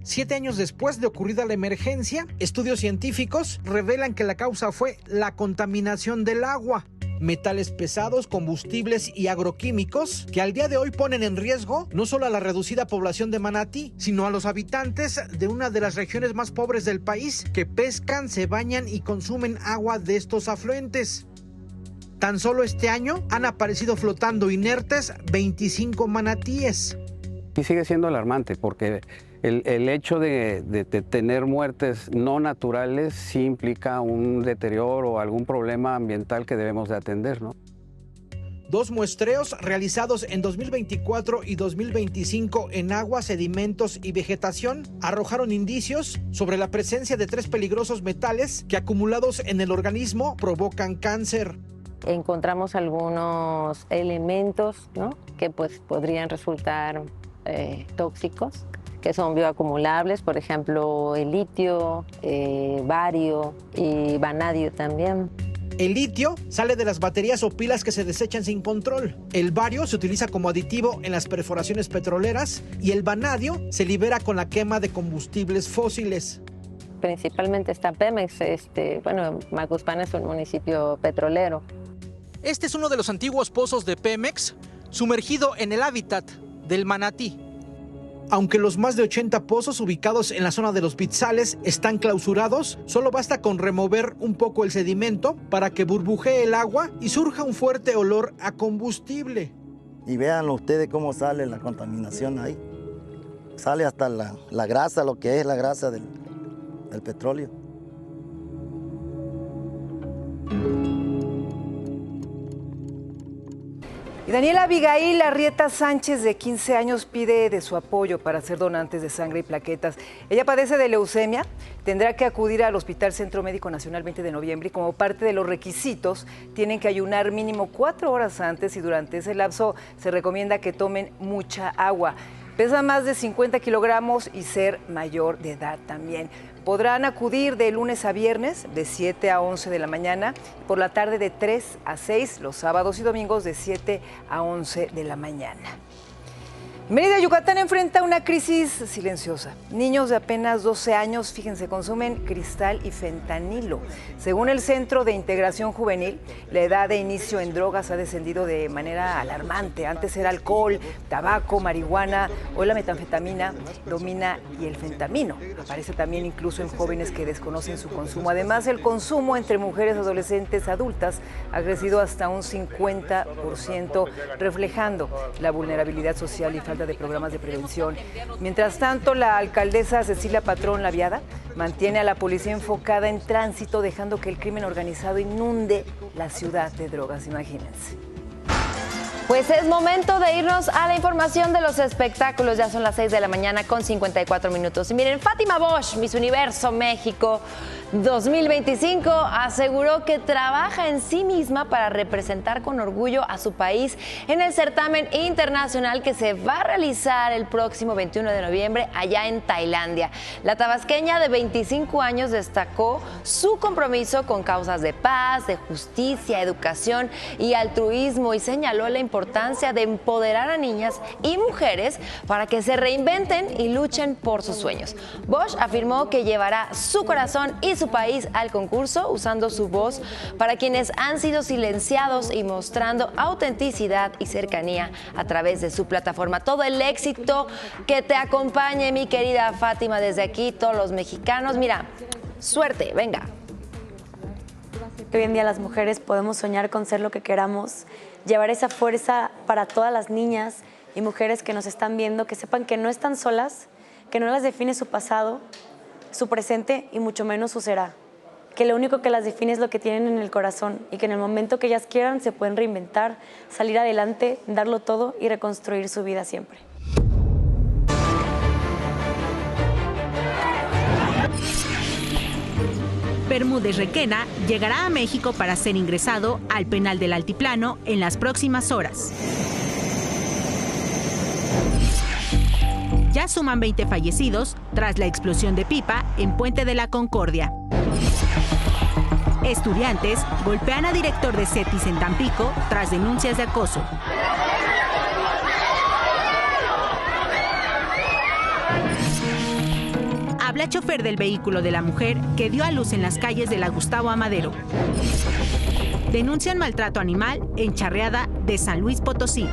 7 años después de ocurrida la emergencia, estudios científicos revelan que la causa fue la contaminación del agua. Metales pesados, combustibles y agroquímicos que al día de hoy ponen en riesgo no solo a la reducida población de Manatí, sino a los habitantes de una de las regiones más pobres del país que pescan, se bañan y consumen agua de estos afluentes. Tan solo este año han aparecido flotando inertes 25 manatíes. Y sigue siendo alarmante porque el hecho de tener muertes no naturales sí implica un deterioro o algún problema ambiental que debemos de atender, ¿no? 2 muestreos realizados en 2024 y 2025 en agua, sedimentos y vegetación arrojaron indicios sobre la presencia de 3 peligrosos metales que acumulados en el organismo provocan cáncer. Encontramos algunos elementos, ¿no?, que pues podrían resultar tóxicos, que son bioacumulables, por ejemplo, el litio, bario y vanadio también. El litio sale de las baterías o pilas que se desechan sin control. El bario se utiliza como aditivo en las perforaciones petroleras y el vanadio se libera con la quema de combustibles fósiles. Principalmente está Pemex, Macuspana es un municipio petrolero. Este es uno de los antiguos pozos de Pemex, sumergido en el hábitat del manatí. Aunque los más de 80 pozos ubicados en la zona de Los Vitzales están clausurados, solo basta con remover un poco el sedimento para que burbujee el agua y surja un fuerte olor a combustible. Y véanlo ustedes cómo sale la contaminación ahí. Sale hasta la grasa, lo que es la grasa del petróleo. Y Daniela Abigail Arrieta Sánchez, de 15 años, pide de su apoyo para ser donantes de sangre y plaquetas. Ella padece de leucemia, tendrá que acudir al Hospital Centro Médico Nacional 20 de noviembre y como parte de los requisitos tienen que ayunar mínimo 4 horas antes y durante ese lapso se recomienda que tomen mucha agua. Pesa más de 50 kilogramos y ser mayor de edad también. Podrán acudir de lunes a viernes de 7 a 11 de la mañana, por la tarde de 3 a 6, los sábados y domingos de 7 a 11 de la mañana. Mérida, Yucatán enfrenta una crisis silenciosa. Niños de apenas 12 años, fíjense, consumen cristal y fentanilo. Según el Centro de Integración Juvenil, la edad de inicio en drogas ha descendido de manera alarmante. Antes era alcohol, tabaco, marihuana, hoy la metanfetamina domina y el fentamino. Aparece también incluso en jóvenes que desconocen su consumo. Además, el consumo entre mujeres adolescentes adultas ha crecido hasta un 50%, reflejando la vulnerabilidad social y falta de programas de prevención. Mientras tanto, la alcaldesa Cecilia Patrón Laviada mantiene a la policía enfocada en tránsito, dejando que el crimen organizado inunde la ciudad de drogas. Imagínense. Pues es momento de irnos a la información de los espectáculos. Ya son las 6 de la mañana con 54 minutos. Y miren, Fátima Bosch, Miss Universo México 2025, aseguró que trabaja en sí misma para representar con orgullo a su país en el certamen internacional que se va a realizar el próximo 21 de noviembre allá en Tailandia. La tabasqueña de 25 años destacó su compromiso con causas de paz, de justicia, educación y altruismo y señaló la importancia de empoderar a niñas y mujeres para que se reinventen y luchen por sus sueños. Bosch afirmó que llevará su corazón y su país al concurso usando su voz para quienes han sido silenciados y mostrando autenticidad y cercanía a través de su plataforma. Todo el éxito que te acompañe, mi querida Fátima, desde aquí, todos los mexicanos. Mira, suerte, venga. Hoy en día las mujeres podemos soñar con ser lo que queramos, llevar esa fuerza para todas las niñas y mujeres que nos están viendo, que sepan que no están solas, que no las define su pasado, su presente y mucho menos su será. Que lo único que las define es lo que tienen en el corazón y que en el momento que ellas quieran se pueden reinventar, salir adelante, darlo todo y reconstruir su vida siempre. Bermúdez Requena llegará a México para ser ingresado al penal del Altiplano en las próximas horas. Ya suman 20 fallecidos tras la explosión de pipa en Puente de la Concordia. Estudiantes golpean a director de CETIS en Tampico tras denuncias de acoso. Habla chofer del vehículo de la mujer que dio a luz en las calles de la Gustavo Amadero. Denuncian maltrato animal en Charreada de San Luis Potosí.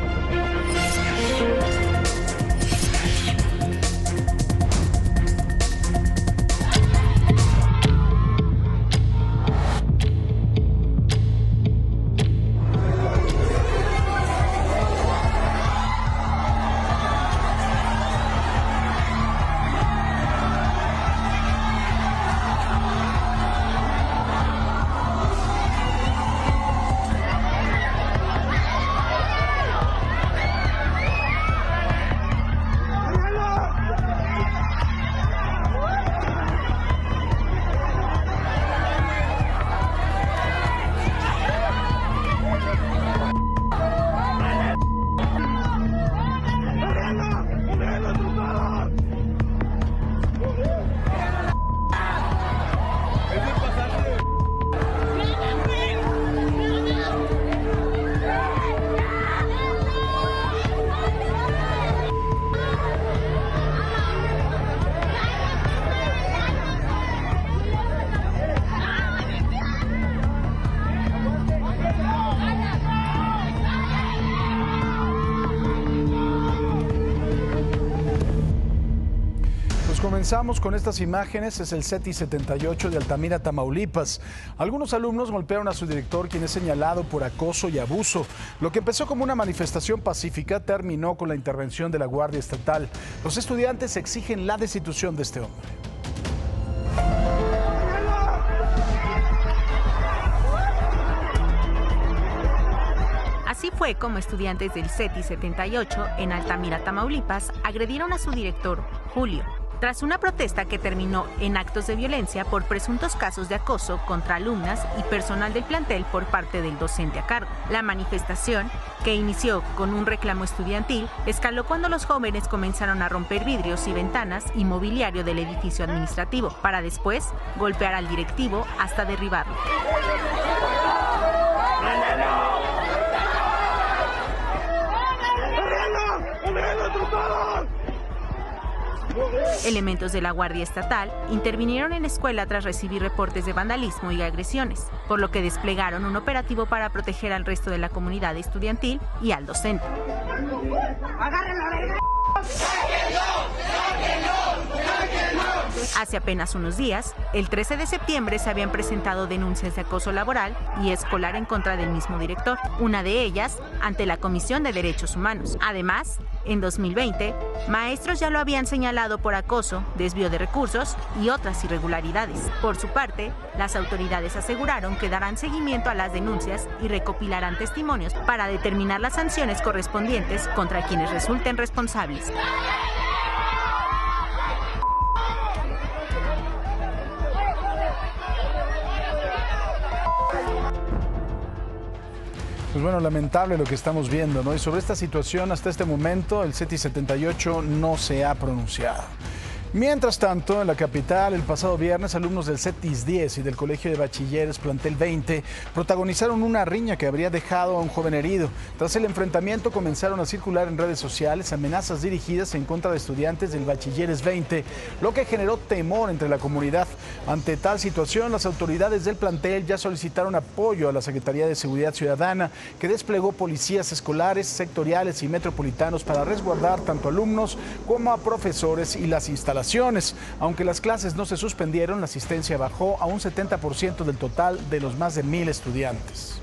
Comenzamos con estas imágenes, es el CETIS 78 de Altamira, Tamaulipas. Algunos alumnos golpearon a su director, quien es señalado por acoso y abuso. Lo que empezó como una manifestación pacífica terminó con la intervención de la Guardia Estatal. Los estudiantes exigen la destitución de este hombre. Así fue como estudiantes del CETIS 78 en Altamira, Tamaulipas, agredieron a su director, Julio, tras una protesta que terminó en actos de violencia por presuntos casos de acoso contra alumnas y personal del plantel por parte del docente a cargo. La manifestación, que inició con un reclamo estudiantil, escaló cuando los jóvenes comenzaron a romper vidrios y ventanas y mobiliario del edificio administrativo, para después golpear al directivo hasta derribarlo. Elementos de la Guardia Estatal intervinieron en la escuela tras recibir reportes de vandalismo y agresiones, por lo que desplegaron un operativo para proteger al resto de la comunidad estudiantil y al docente. Hace apenas unos días, el 13 de septiembre, se habían presentado denuncias de acoso laboral y escolar en contra del mismo director, una de ellas ante la Comisión de Derechos Humanos. Además, en 2020, maestros ya lo habían señalado por acoso, desvío de recursos y otras irregularidades. Por su parte, las autoridades aseguraron que darán seguimiento a las denuncias y recopilarán testimonios para determinar las sanciones correspondientes contra quienes resulten responsables. Pues bueno, lamentable lo que estamos viendo, ¿no? Y sobre esta situación, hasta este momento, el CETIS 78 no se ha pronunciado. Mientras tanto, en la capital, el pasado viernes, alumnos del CETIS 10 y del Colegio de Bachilleres Plantel 20 protagonizaron una riña que habría dejado a un joven herido. Tras el enfrentamiento, comenzaron a circular en redes sociales amenazas dirigidas en contra de estudiantes del Bachilleres 20, lo que generó temor entre la comunidad. Ante tal situación, las autoridades del plantel ya solicitaron apoyo a la Secretaría de Seguridad Ciudadana, que desplegó policías escolares, sectoriales y metropolitanos para resguardar tanto alumnos como a profesores y las instalaciones. Aunque las clases no se suspendieron, la asistencia bajó a un 70% del total de los más de 1,000 estudiantes.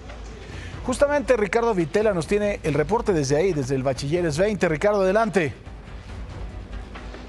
Justamente Ricardo Vitela nos tiene el reporte desde ahí, desde el Bachilleres 20. Ricardo, adelante.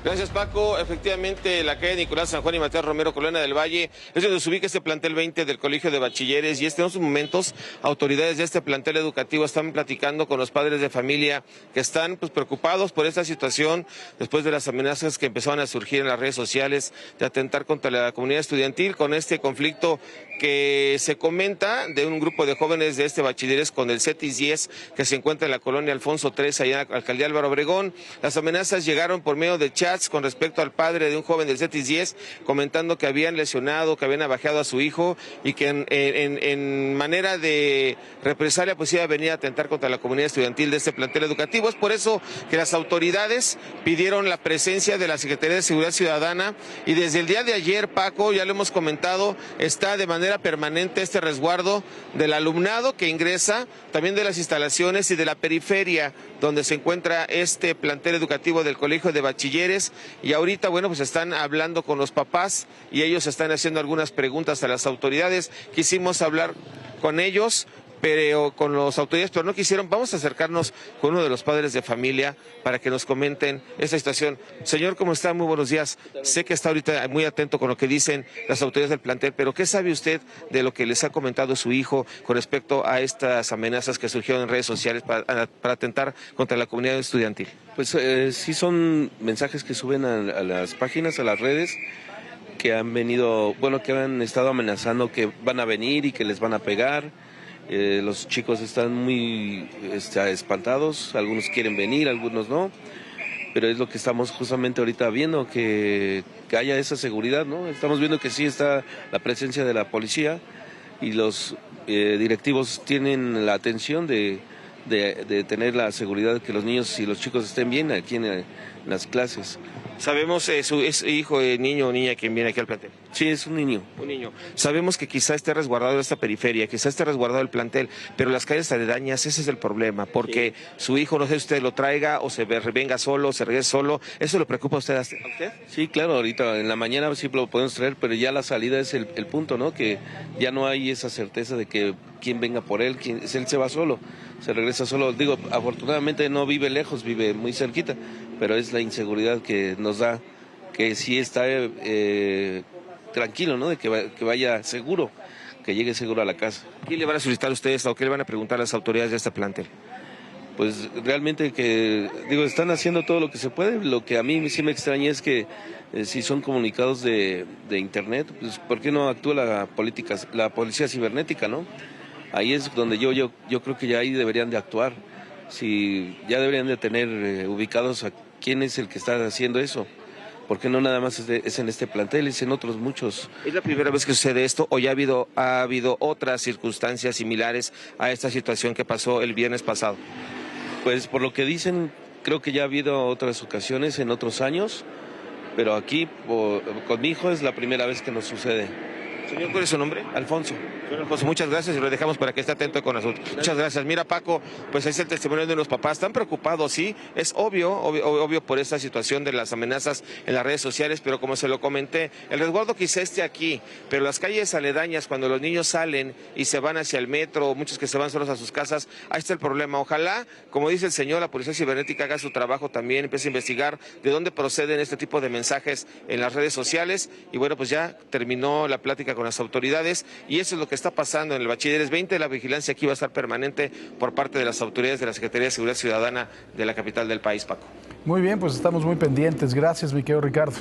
Gracias, Paco. Efectivamente, la calle Nicolás San Juan y Mateo Romero, Colonia del Valle, es donde se ubica este plantel 20 del Colegio de Bachilleres, y en estos momentos autoridades de este plantel educativo están platicando con los padres de familia que están preocupados por esta situación después de las amenazas que empezaron a surgir en las redes sociales de atentar contra la comunidad estudiantil con este conflicto que se comenta de un grupo de jóvenes de este bachilleres con el CETIS 10 que se encuentra en la colonia Alfonso III, allá en la alcaldía Álvaro Obregón. Las amenazas llegaron por medio de chat chats con respecto al padre de un joven del CETIS 10, comentando que habían lesionado, que habían abajeado a su hijo y que en manera de represalia pues iba a venir a atentar contra la comunidad estudiantil de este plantel educativo. Es por eso que las autoridades pidieron la presencia de la Secretaría de Seguridad Ciudadana y desde el día de ayer, Paco, ya lo hemos comentado, está de manera permanente este resguardo del alumnado que ingresa, también de las instalaciones y de la periferia donde se encuentra este plantel educativo del Colegio de Bachilleres, y ahorita, bueno, pues están hablando con los papás y ellos están haciendo algunas preguntas a las autoridades. Quisimos hablar con ellos, pero con las autoridades, pero no quisieron. Vamos a acercarnos con uno de los padres de familia para que nos comenten esta situación. Señor, ¿cómo está? Muy buenos días. Sé que está ahorita muy atento con lo que dicen las autoridades del plantel, pero ¿qué sabe usted de lo que les ha comentado su hijo con respecto a estas amenazas que surgieron en redes sociales para atentar contra la comunidad estudiantil? Pues sí son mensajes que suben a las páginas, a las redes, que han venido, bueno, que han estado amenazando que van a venir y que les van a pegar. Los chicos están muy espantados, algunos quieren venir, algunos no, pero es lo que estamos justamente ahorita viendo, que haya esa seguridad, ¿no? Estamos viendo que sí está la presencia de la policía y los directivos tienen la atención de tener la seguridad de que los niños y los chicos estén bien aquí en las clases. Sabemos, ¿es hijo, niño o niña quien viene aquí al plantel? Sí, es un niño. Un niño. Sabemos que quizá esté resguardado esta periferia, quizá esté resguardado el plantel, pero las calles aledañas, ese es el problema, porque su hijo, no sé si usted lo traiga o se venga solo, se regrese solo. ¿Eso le preocupa a usted? Sí, claro, ahorita en la mañana sí lo podemos traer, pero ya la salida es el punto, ¿no? Que ya no hay esa certeza de que quién venga por él, él se va solo, se regresa solo. Digo, afortunadamente no vive lejos, vive muy cerquita, pero es la inseguridad que nos da, que sí está tranquilo, ¿no? De que vaya seguro, que llegue seguro a la casa. ¿Qué le van a solicitar a ustedes o qué le van a preguntar a las autoridades de este plantel? Pues realmente están haciendo todo lo que se puede. Lo que a mí sí me extraña es que si son comunicados de internet, pues ¿por qué no actúa la policía cibernética, no? Ahí es donde yo creo que ya ahí deberían de actuar. Si ya deberían de tener ubicados a quién es el que está haciendo eso. Porque no nada más es en este plantel, es en otros muchos. ¿Es la primera vez que sucede esto o ya ha habido otras circunstancias similares a esta situación que pasó el viernes pasado? Pues por lo que dicen, creo que ya ha habido otras ocasiones en otros años, pero aquí con mi hijo es la primera vez que nos sucede. Señor, ¿cuál es su nombre? Alfonso. Bueno, José, muchas gracias y lo dejamos para que esté atento con nosotros. Muchas gracias. Mira, Paco, pues es el testimonio de los papás. Están preocupados, sí, es obvio por esta situación de las amenazas en las redes sociales, pero como se lo comenté, el resguardo quizá esté aquí, pero las calles aledañas, cuando los niños salen y se van hacia el metro, muchos que se van solos a sus casas, ahí está el problema. Ojalá, como dice el señor, la policía cibernética haga su trabajo también, empiece a investigar de dónde proceden este tipo de mensajes en las redes sociales. Y bueno, pues ya terminó la plática con las autoridades y eso es lo que está pasando en el Bachilleres 20. La vigilancia aquí va a estar permanente por parte de las autoridades de la Secretaría de Seguridad Ciudadana de la capital del país, Paco. Muy bien, pues estamos muy pendientes. Gracias, mi querido Ricardo.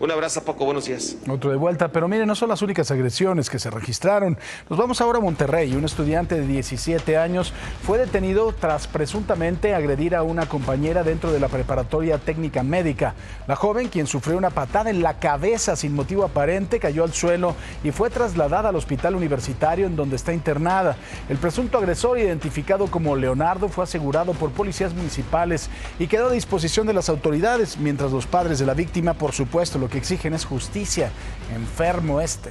Un abrazo, Paco, buenos días. Otro de vuelta, pero miren, no son las únicas agresiones que se registraron. Nos vamos ahora a Monterrey. Un estudiante de 17 años fue detenido tras presuntamente agredir a una compañera dentro de la preparatoria técnica médica. La joven, quien sufrió una patada en la cabeza sin motivo aparente, cayó al suelo y fue trasladada al hospital universitario en donde está internada. El presunto agresor, identificado como Leonardo, fue asegurado por policías municipales y quedó a disposición de las autoridades, mientras los padres de la víctima, por supuesto, lo que exigen es justicia. Enfermo este.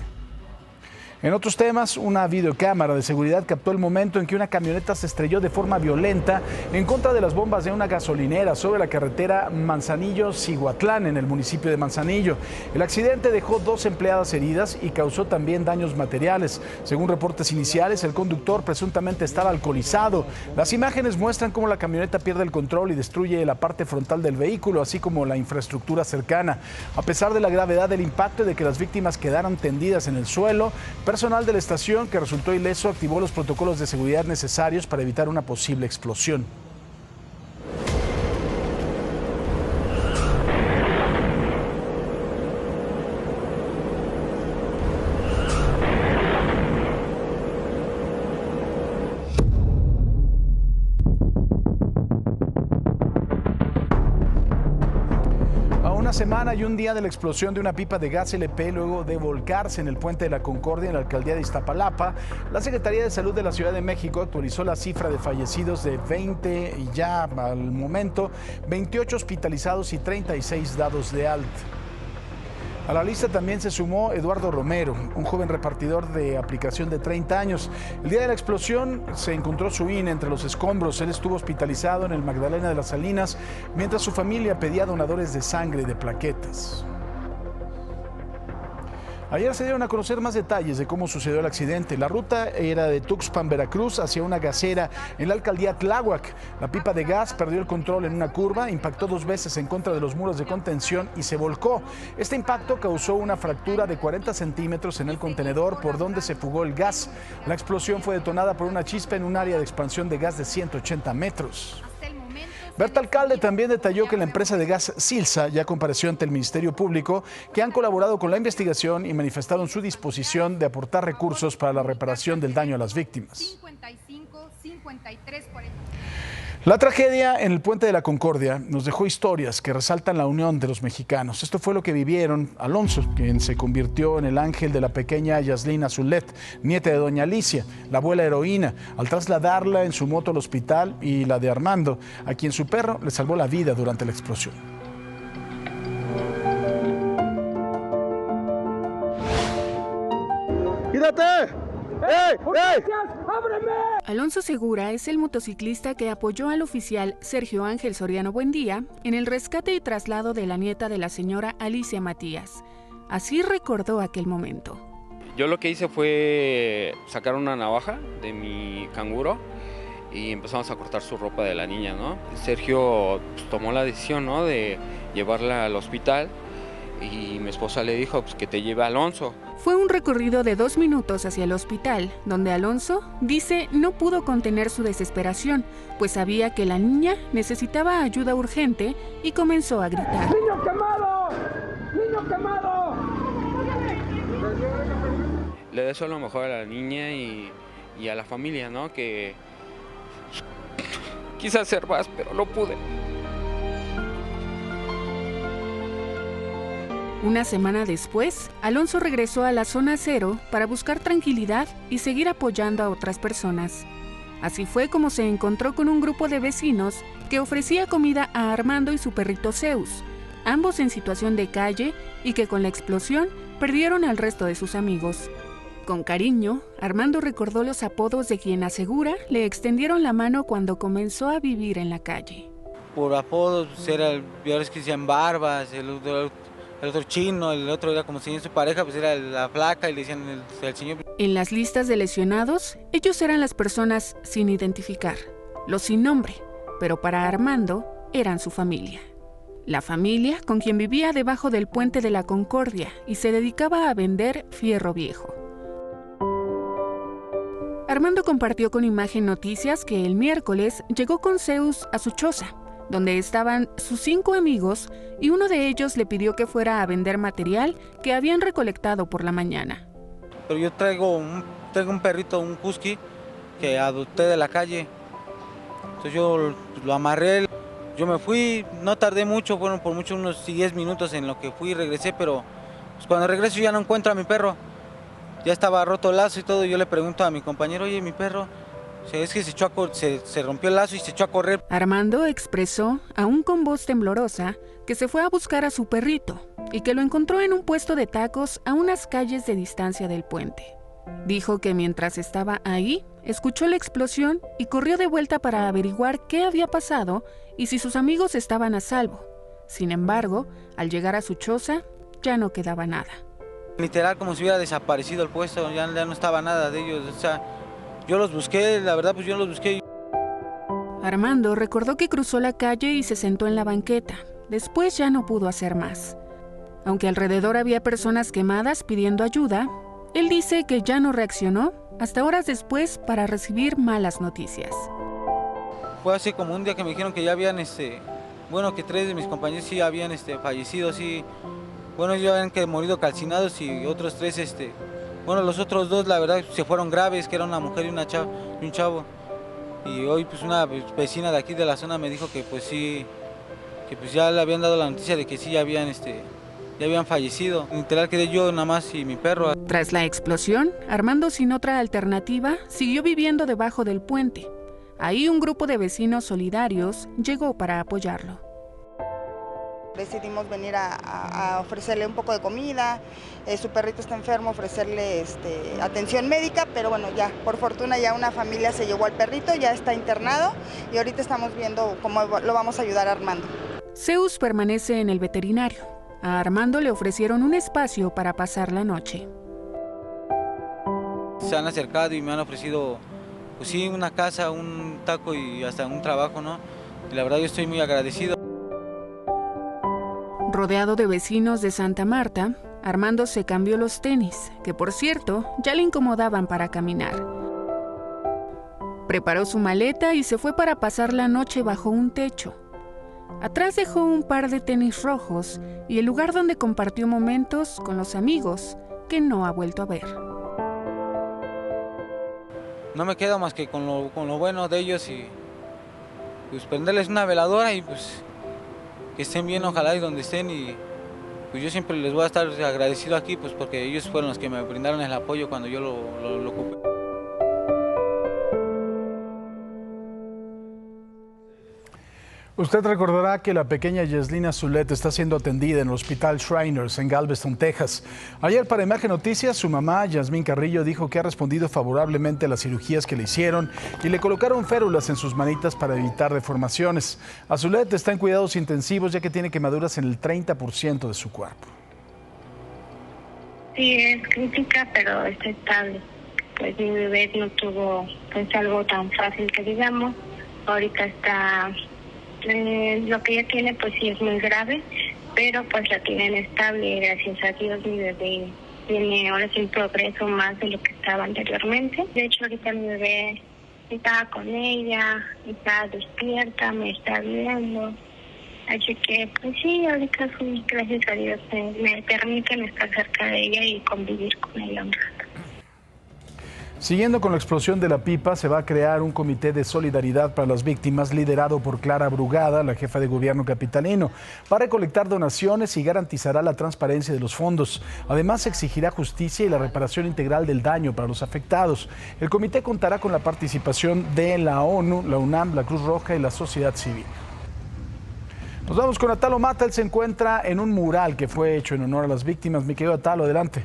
En otros temas, una videocámara de seguridad captó el momento en que una camioneta se estrelló de forma violenta en contra de las bombas de una gasolinera sobre la carretera Manzanillo-Cihuatlán, en el municipio de Manzanillo. El accidente dejó 2 empleadas heridas y causó también daños materiales. Según reportes iniciales, el conductor presuntamente estaba alcoholizado. Las imágenes muestran cómo la camioneta pierde el control y destruye la parte frontal del vehículo, así como la infraestructura cercana. A pesar de la gravedad del impacto y de que las víctimas quedaron tendidas en el suelo, personal de la estación, que resultó ileso, activó los protocolos de seguridad necesarios para evitar una posible explosión. una semana y un día de la explosión de una pipa de gas LP luego de volcarse en el puente de la Concordia en la alcaldía de Iztapalapa, la Secretaría de Salud de la Ciudad de México actualizó la cifra de fallecidos de 20 y ya al momento 28 hospitalizados y 36 dados de alta. A la lista también se sumó Eduardo Romero, un joven repartidor de aplicación de 30 años. El día de la explosión se encontró su INE entre los escombros. Él estuvo hospitalizado en el Magdalena de las Salinas, mientras su familia pedía donadores de sangre y de plaquetas. Ayer se dieron a conocer más detalles de cómo sucedió el accidente. La ruta era de Tuxpan, Veracruz, hacia una gasera en la alcaldía Tláhuac. La pipa de gas perdió el control en una curva, impactó 2 veces en contra de los muros de contención y se volcó. Este impacto causó una fractura de 40 centímetros en el contenedor por donde se fugó el gas. La explosión fue detonada por una chispa en un área de expansión de gas de 180 metros. Berta Alcalde también detalló que la empresa de gas Silsa ya compareció ante el Ministerio Público, que han colaborado con la investigación y manifestaron su disposición de aportar recursos para la reparación del daño a las víctimas. La tragedia en el Puente de la Concordia nos dejó historias que resaltan la unión de los mexicanos. Esto fue lo que vivieron Alonso, quien se convirtió en el ángel de la pequeña Yaslin Azulet, nieta de doña Alicia, la abuela heroína, al trasladarla en su moto al hospital, y la de Armando, a quien su perro le salvó la vida durante la explosión. ¡Quítate! ¡Ey! ¡Ey! Alonso Segura es el motociclista que apoyó al oficial Sergio Ángel Soriano Buendía en el rescate y traslado de la nieta de la señora Alicia Matías. Así recordó aquel momento. Yo lo que hice fue sacar una navaja de mi canguro y empezamos a cortar su ropa de la niña, ¿no? Sergio pues, tomó la decisión, ¿no?, de llevarla al hospital, y mi esposa le dijo pues, que te lleve a Alonso. Fue un recorrido de 2 minutos hacia el hospital, donde Alonso dice no pudo contener su desesperación, pues sabía que la niña necesitaba ayuda urgente y comenzó a gritar. ¡Niño quemado! ¡Niño quemado! Le deseo lo mejor a la niña y a la familia, ¿no? Que quise hacer más, pero no pude. Una semana después, Alonso regresó a la zona cero para buscar tranquilidad y seguir apoyando a otras personas. Así fue como se encontró con un grupo de vecinos que ofrecía comida a Armando y su perrito Zeus, ambos en situación de calle y que con la explosión perdieron al resto de sus amigos. Con cariño, Armando recordó los apodos de quien asegura le extendieron la mano cuando comenzó a vivir en la calle. Por apodos, pues era el peor que decían Barbas, el otro chino, el otro era como si su pareja, pues era la flaca y le decían el señor. En las listas de lesionados, ellos eran las personas sin identificar, los sin nombre, pero para Armando eran su familia. La familia con quien vivía debajo del Puente de la Concordia y se dedicaba a vender fierro viejo. Armando compartió con Imagen Noticias que el miércoles llegó con Zeus a su choza, donde estaban sus 5 amigos, y uno de ellos le pidió que fuera a vender material que habían recolectado por la mañana. Pero yo traigo un perrito, un husky, que adopté de la calle. Entonces yo lo amarré, yo me fui, no tardé mucho, fueron por mucho unos 10 minutos en lo que fui y regresé, pero pues cuando regreso ya no encuentro a mi perro. Ya estaba roto el lazo y todo, y yo le pregunto a mi compañero, oye, mi perro, es que se rompió el lazo y se echó a correr. Armando expresó, aún con voz temblorosa, que se fue a buscar a su perrito y que lo encontró en un puesto de tacos a unas calles de distancia del puente. Dijo que mientras estaba ahí, escuchó la explosión y corrió de vuelta para averiguar qué había pasado y si sus amigos estaban a salvo. Sin embargo, al llegar a su choza, ya no quedaba nada. Literal, como si hubiera desaparecido el puesto, ya no estaba nada de ellos, o sea, yo los busqué, la verdad, pues yo los busqué. Armando recordó que cruzó la calle y se sentó en la banqueta. Después ya no pudo hacer más. Aunque alrededor había personas quemadas pidiendo ayuda, él dice que ya no reaccionó hasta horas después para recibir malas noticias. Fue así como un día que me dijeron que ya habían, bueno, que 3 de mis compañeros sí habían fallecido, sí. Bueno, ya habían morido calcinados y otros 3, bueno, los otros 2, la verdad, se fueron graves, que era una mujer y un chavo. Y hoy, pues, una vecina de aquí de la zona me dijo que, pues sí, que pues ya le habían dado la noticia de que sí ya habían fallecido. Literal quedé yo nada más y mi perro. Tras la explosión, Armando, sin otra alternativa, siguió viviendo debajo del puente. Ahí un grupo de vecinos solidarios llegó para apoyarlo. Decidimos venir a ofrecerle un poco de comida, su perrito está enfermo, ofrecerle atención médica, pero bueno, ya por fortuna ya una familia se llevó al perrito, ya está internado y ahorita estamos viendo cómo lo vamos a ayudar a Armando. Zeus permanece en el veterinario. A Armando le ofrecieron un espacio para pasar la noche. Se han acercado y me han ofrecido, pues sí, una casa, un taco y hasta un trabajo, ¿no? Y la verdad yo estoy muy agradecido. Rodeado de vecinos de Santa Marta, Armando se cambió los tenis, que por cierto ya le incomodaban para caminar. Preparó su maleta y se fue para pasar la noche bajo un techo. Atrás dejó un par de tenis rojos y el lugar donde compartió momentos con los amigos que no ha vuelto a ver. No me quedo más que con lo bueno de ellos y pues prenderles una veladora y pues que estén bien, ojalá y donde estén, y pues yo siempre les voy a estar agradecido aquí pues porque ellos fueron los que me brindaron el apoyo cuando yo lo ocupé. Usted recordará que la pequeña Yeslina Zulet está siendo atendida en el Hospital Shriners en Galveston, Texas. Ayer para Imagen Noticias, su mamá, Yasmín Carrillo, dijo que ha respondido favorablemente a las cirugías que le hicieron y le colocaron férulas en sus manitas para evitar deformaciones. A Zulet está en cuidados intensivos ya que tiene quemaduras en el 30% de su cuerpo. Sí, es crítica, pero está estable. Pues mi bebé no tuvo algo tan fácil que digamos. Ahorita está... lo que ella tiene pues sí es muy grave, pero pues la tienen estable y gracias a Dios mi bebé tiene ahora sí un progreso más de lo que estaba anteriormente. De hecho ahorita mi bebé estaba con ella, está despierta, me está viendo, así que pues sí, ahorita sí, gracias a Dios me permiten estar cerca de ella y convivir con ella un rato. Siguiendo con la explosión de la pipa, se va a crear un comité de solidaridad para las víctimas liderado por Clara Brugada, la jefa de gobierno capitalino. Va a recolectar donaciones y garantizará la transparencia de los fondos. Además, exigirá justicia y la reparación integral del daño para los afectados. El comité contará con la participación de la ONU, la UNAM, la Cruz Roja y la sociedad civil. Nos vamos con Atalo Mata. Él se encuentra en un mural que fue hecho en honor a las víctimas. Mi querido Atalo, adelante.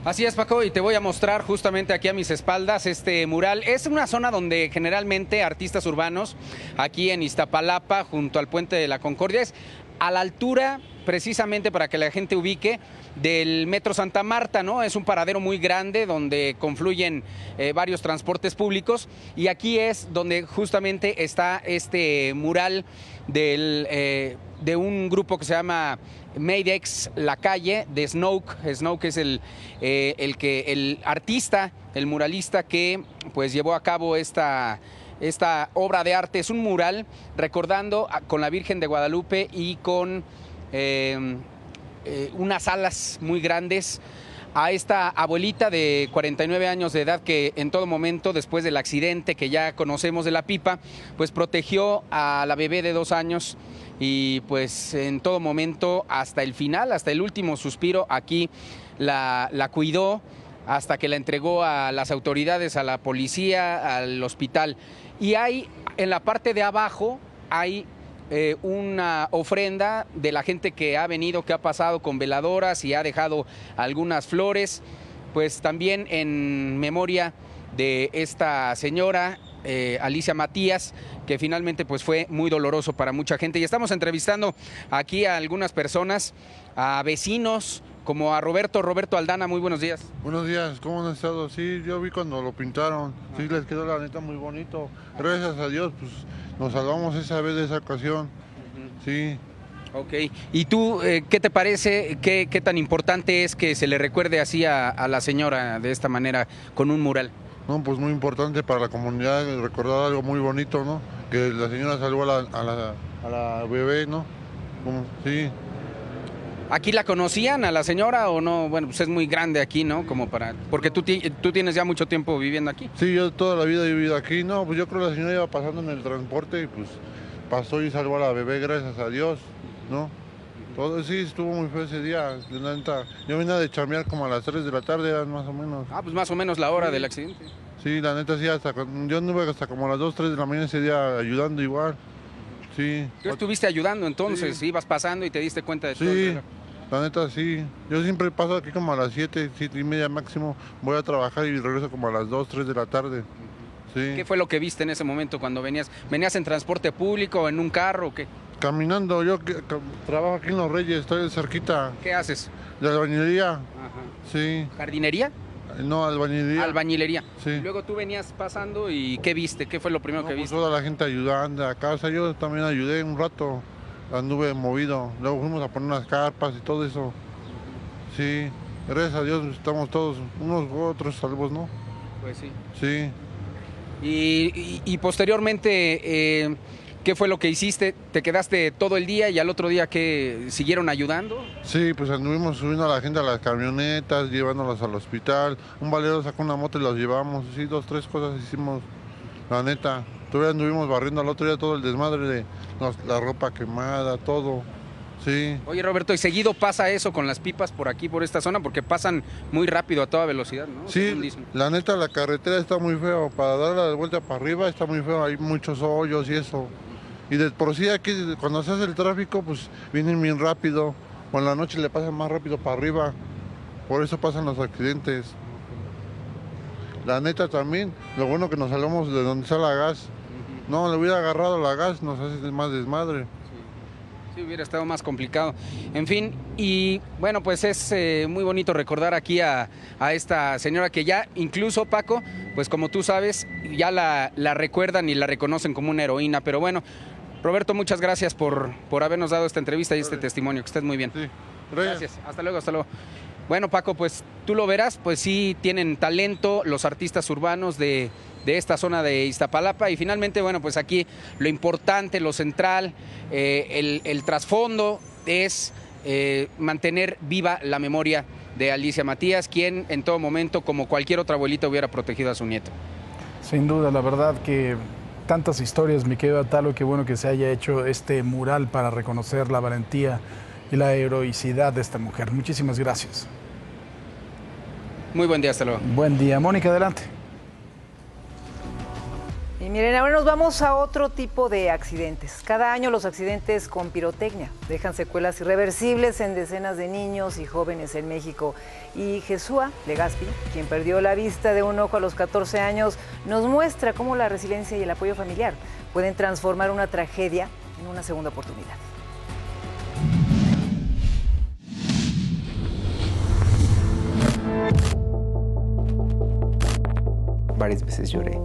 Así es, Paco, y te voy a mostrar justamente aquí a mis espaldas este mural. Es una zona donde generalmente artistas urbanos, aquí en Iztapalapa, junto al Puente de la Concordia, es a la altura, precisamente para que la gente ubique, del Metro Santa Marta, ¿no? Es un paradero muy grande donde confluyen varios transportes públicos y aquí es donde justamente está este mural de un grupo que se llama Maydex La Calle, de Snoke. Snoke es el artista, el muralista que pues llevó a cabo esta obra de arte. Es un mural recordando con la Virgen de Guadalupe y con unas alas muy grandes a esta abuelita de 49 años de edad que en todo momento, después del accidente que ya conocemos de la pipa, pues protegió a la bebé de 2 años y pues en todo momento, hasta el final, hasta el último suspiro, aquí la cuidó hasta que la entregó a las autoridades, a la policía, al hospital. Y hay, en la parte de abajo, hay una ofrenda de la gente que ha venido, que ha pasado con veladoras y ha dejado algunas flores, pues también en memoria de esta señora, Alicia Matías, que finalmente pues fue muy doloroso para mucha gente. Y estamos entrevistando aquí a algunas personas, a vecinos, como a Roberto Aldana. Muy buenos días. Buenos días, ¿cómo han estado? Sí, yo vi cuando lo pintaron, sí les quedó la neta muy bonito. Gracias a Dios, pues nos salvamos esa vez de esa ocasión, sí. Ok, ¿y tú qué te parece, qué tan importante es que se le recuerde así a la señora de esta manera, con un mural? No, pues muy importante para la comunidad, recordar algo muy bonito, ¿no? Que la señora salvó a la bebé, ¿no? Sí. ¿Aquí la conocían a la señora o no? Bueno, pues es muy grande aquí, ¿no? Como para... Porque tú tienes ya mucho tiempo viviendo aquí. Sí, yo toda la vida he vivido aquí, no, pues yo creo que la señora iba pasando en el transporte y pues pasó y salvó a la bebé, gracias a Dios, ¿no? Todo sí, estuvo muy feo ese día, la neta. Yo vine de chambear como a las 3 de la tarde, más o menos. Ah, pues más o menos la hora del accidente. Sí, la neta sí, yo anduve hasta como a las 2, 3 de la mañana ese día ayudando igual. Sí. ¿Tú estuviste ayudando entonces? Sí. Ibas pasando y te diste cuenta de todo. Sí, la neta sí. Yo siempre paso aquí como a las 7, 7 y media máximo. Voy a trabajar y regreso como a las 2, 3 de la tarde. Sí. ¿Qué fue lo que viste en ese momento cuando venías? ¿Venías en transporte público, en un carro o qué? Caminando, yo trabajo aquí en Los Reyes, estoy cerquita. ¿Qué haces? De albañilería. Ajá. Sí. ¿Jardinería? No, albañilería. Albañilería. Sí. Luego tú venías pasando y ¿qué viste? ¿Qué fue lo primero que viste? Toda la gente ayudando a casa, yo también ayudé un rato, anduve movido. Luego fuimos a poner unas carpas y todo eso. Sí, gracias a Dios estamos todos, unos u otros salvos, ¿no? Pues sí. Sí. Y posteriormente, ¿qué fue lo que hiciste? ¿Te quedaste todo el día y al otro día qué siguieron ayudando? Sí, pues anduvimos subiendo a la gente a las camionetas, llevándolos al hospital. Un valero sacó una moto y los llevamos. Sí, 2, 3 cosas hicimos, la neta. Todavía anduvimos barriendo al otro día todo el desmadre de la ropa quemada, todo. Sí. Oye, Roberto, ¿y seguido pasa eso con las pipas por aquí, por esta zona? Porque pasan muy rápido a toda velocidad, ¿no? Sí, la neta la carretera está muy feo. Para dar la vuelta para arriba está muy feo. Hay muchos hoyos y eso. Y de por sí aquí, cuando se hace el tráfico, pues vienen bien rápido. O en la noche le pasan más rápido para arriba. Por eso pasan los accidentes. La neta también, lo bueno que nos salvamos de donde está la gas. No, le hubiera agarrado la gas, nos hace más desmadre. Sí, hubiera estado más complicado. En fin, y bueno, pues es muy bonito recordar aquí a esta señora que ya, incluso Paco, pues como tú sabes, ya la recuerdan y la reconocen como una heroína. Pero bueno, Roberto, muchas gracias por habernos dado esta entrevista y este testimonio. Que estés muy bien. Sí, gracias. Hasta luego, hasta luego. Bueno, Paco, pues tú lo verás, pues sí tienen talento los artistas urbanos de esta zona de Iztapalapa. Y finalmente, bueno, pues aquí lo importante, lo central, el trasfondo es mantener viva la memoria de Alicia Matías, quien en todo momento, como cualquier otra abuelita, hubiera protegido a su nieto. Sin duda, la verdad que tantas historias, mi querido Atalo, qué bueno que se haya hecho este mural para reconocer la valentía y la heroicidad de esta mujer. Muchísimas gracias. Muy buen día, hasta luego. Buen día. Mónica, adelante. Y miren, ahora nos vamos a otro tipo de accidentes. Cada año los accidentes con pirotecnia dejan secuelas irreversibles en decenas de niños y jóvenes en México. Y Jesúa Legaspi, quien perdió la vista de un ojo a los 14 años, nos muestra cómo la resiliencia y el apoyo familiar pueden transformar una tragedia en una segunda oportunidad. Varias veces lloré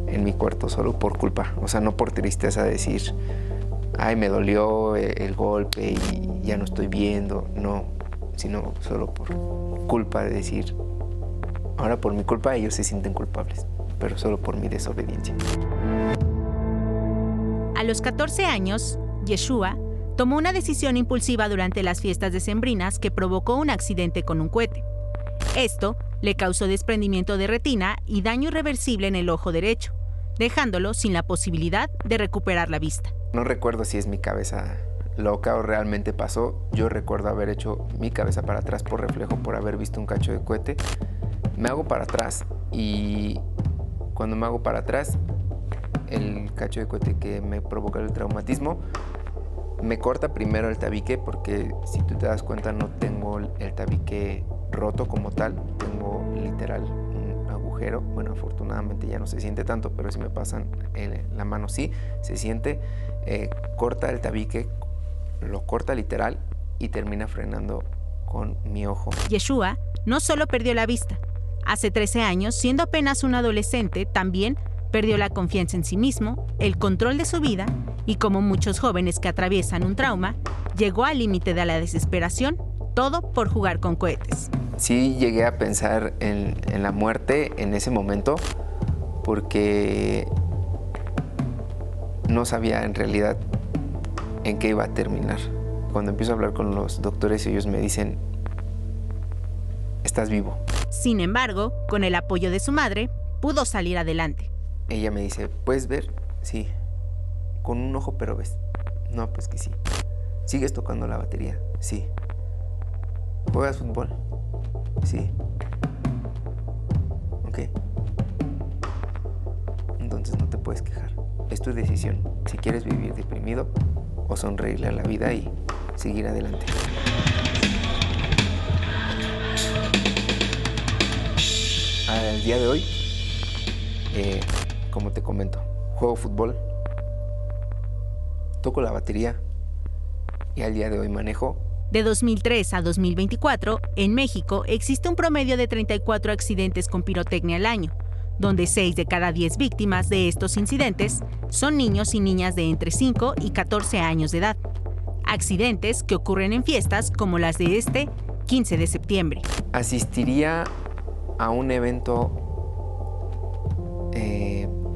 en mi cuarto solo por culpa, o sea, no por tristeza de decir, ay, me dolió el golpe y ya no estoy viendo, no, sino solo por culpa de decir, ahora por mi culpa ellos se sienten culpables, pero solo por mi desobediencia. A los 14 años, Yeshua tomó una decisión impulsiva durante las fiestas decembrinas que provocó un accidente con un cohete. Esto le causó desprendimiento de retina y daño irreversible en el ojo derecho, dejándolo sin la posibilidad de recuperar la vista. No recuerdo si es mi cabeza loca o realmente pasó. Yo recuerdo haber hecho mi cabeza para atrás por reflejo, por haber visto un cacho de cohete. Me hago para atrás y cuando me hago para atrás, el cacho de cohete que me provoca el traumatismo me corta primero el tabique, porque si tú te das cuenta no tengo el tabique roto como tal, tengo literal un agujero. Bueno, afortunadamente ya no se siente tanto, pero si me pasan la mano sí, se siente. Corta el tabique, lo corta literal y termina frenando con mi ojo. Yeshua no solo perdió la vista. Hace 13 años, siendo apenas un adolescente, también perdió la confianza en sí mismo, el control de su vida y, como muchos jóvenes que atraviesan un trauma, llegó al límite de la desesperación, todo por jugar con cohetes. Sí llegué a pensar en la muerte en ese momento porque no sabía en realidad en qué iba a terminar. Cuando empiezo a hablar con los doctores, ellos me dicen, estás vivo. Sin embargo, con el apoyo de su madre, pudo salir adelante. Ella me dice, ¿puedes ver? Sí. con un ojo pero ves. No, pues que sí. ¿Sigues tocando la batería? Sí. ¿Juegas fútbol? Sí. Ok. Entonces no te puedes quejar. Es tu decisión si quieres vivir deprimido o sonreírle a la vida y seguir adelante. Al día de hoy, como te comento, juego fútbol, toco la batería y al día de hoy manejo. De 2003 a 2024, en México existe un promedio de 34 accidentes con pirotecnia al año, donde 6 de cada 10 víctimas de estos incidentes son niños y niñas de entre 5 y 14 años de edad. Accidentes que ocurren en fiestas como las de este 15 de septiembre. Asistiría a un evento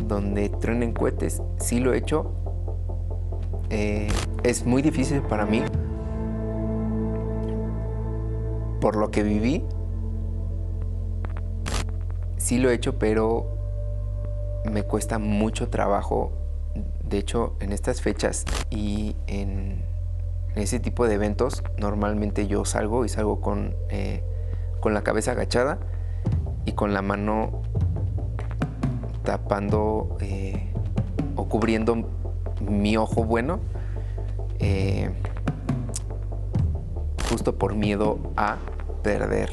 donde truenen cohetes. Sí lo he hecho. Es muy difícil para mí por lo que viví. Sí lo he hecho, pero me cuesta mucho trabajo. De hecho, en estas fechas y en ese tipo de eventos, normalmente yo salgo con la cabeza agachada y con la mano tapando o cubriendo mi ojo bueno, justo por miedo a perder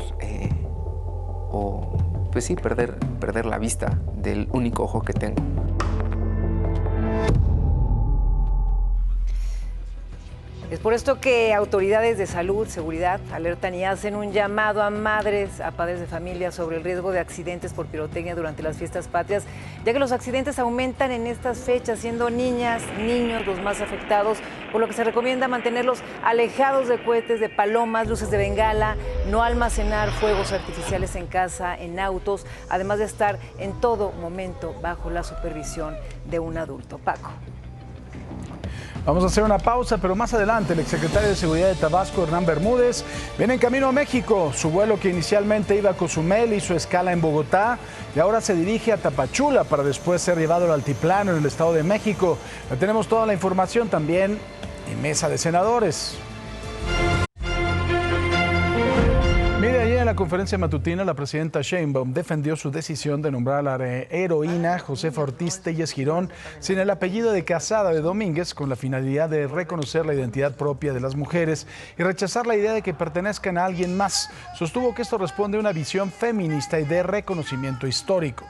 pues sí, perder la vista del único ojo que tengo. Es por esto que autoridades de salud, seguridad, alertan y hacen un llamado a madres, a padres de familia sobre el riesgo de accidentes por pirotecnia durante las fiestas patrias, ya que los accidentes aumentan en estas fechas, siendo niñas, niños los más afectados, por lo que se recomienda mantenerlos alejados de cohetes, de palomas, luces de bengala, no almacenar fuegos artificiales en casa, en autos, además de estar en todo momento bajo la supervisión de un adulto. Paco. Vamos a hacer una pausa, pero más adelante el exsecretario de Seguridad de Tabasco, Hernán Bermúdez, viene en camino a México. Su vuelo que inicialmente iba a Cozumel hizo escala en Bogotá y ahora se dirige a Tapachula para después ser llevado al altiplano en el Estado de México. Ya tenemos toda la información también en Mesa de Senadores. Mire, ayer en la conferencia matutina, la presidenta Sheinbaum defendió su decisión de nombrar a la heroína Josefa Ortiz Telles Girón sin el apellido de casada de Domínguez, con la finalidad de reconocer la identidad propia de las mujeres y rechazar la idea de que pertenezcan a alguien más. Sostuvo que esto responde a una visión feminista y de reconocimiento histórico.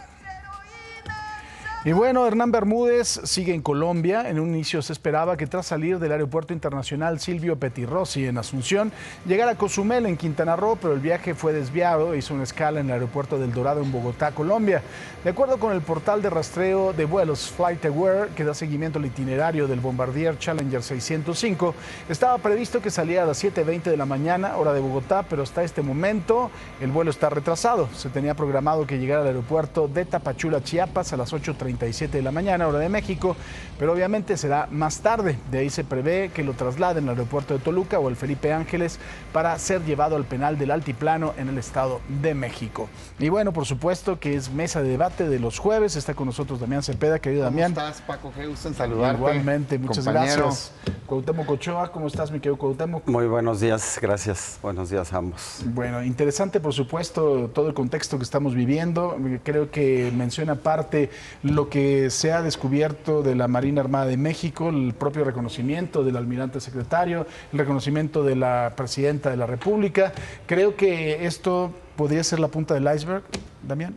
Y bueno, Hernán Bermúdez sigue en Colombia. En un inicio se esperaba que tras salir del Aeropuerto Internacional Silvio Pettirossi en Asunción, llegara a Cozumel en Quintana Roo, pero el viaje fue desviado e hizo una escala en el Aeropuerto del Dorado en Bogotá, Colombia. De acuerdo con el portal de rastreo de vuelos FlightAware, que da seguimiento al itinerario del Bombardier Challenger 605, estaba previsto que saliera a las 7:20 de la mañana, hora de Bogotá, pero hasta este momento el vuelo está retrasado. Se tenía programado que llegara al aeropuerto de Tapachula, Chiapas, a las 8:37 de la mañana, hora de México, pero obviamente será más tarde. De ahí se prevé que lo trasladen al aeropuerto de Toluca o el Felipe Ángeles para ser llevado al penal del Altiplano en el Estado de México. Y bueno, por supuesto que es mesa de debate de los jueves. Está con nosotros Damián Cepeda, querido Damián. ¿Cómo estás, Paco? Qué gusto en saludarte. Igualmente, muchas compañero. Gracias. Cuauhtémoc Ochoa, ¿cómo estás, mi querido Cuauhtémoc? Muy buenos días, gracias. Buenos días a ambos. Bueno, interesante, por supuesto, todo el contexto que estamos viviendo. Creo que menciona parte lo que se ha descubierto de la Marina Armada de México, el propio reconocimiento del almirante secretario, el reconocimiento de la presidenta de la República. Creo que esto podría ser la punta del iceberg, Damián.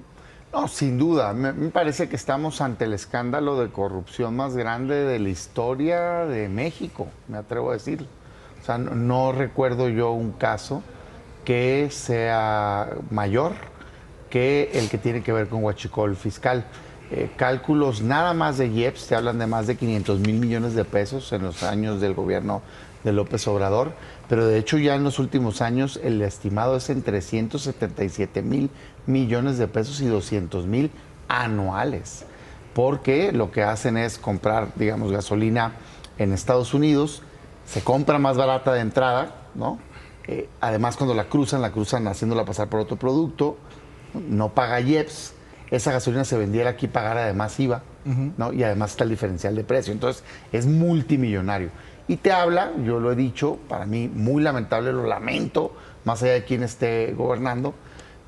No, sin duda. Me parece que estamos ante el escándalo de corrupción más grande de la historia de México, me atrevo a decirlo. O sea, no recuerdo yo un caso que sea mayor que el que tiene que ver con huachicol fiscal. Cálculos nada más de IEPS, te hablan de más de 500,000 millones de pesos en los años del gobierno de López Obrador, pero de hecho ya en los últimos años el estimado es en 377,000 millones de pesos y 200,000 anuales, porque lo que hacen es comprar, digamos, gasolina en Estados Unidos, se compra más barata de entrada, ¿no? Además, cuando la cruzan haciéndola pasar por otro producto, no paga IEPS. esa gasolina se vendiera aquí, pagara además IVA, ¿no? Y además está el diferencial de precio. Entonces, es multimillonario. Y te habla, yo lo he dicho, para mí muy lamentable, lo lamento, más allá de quién esté gobernando,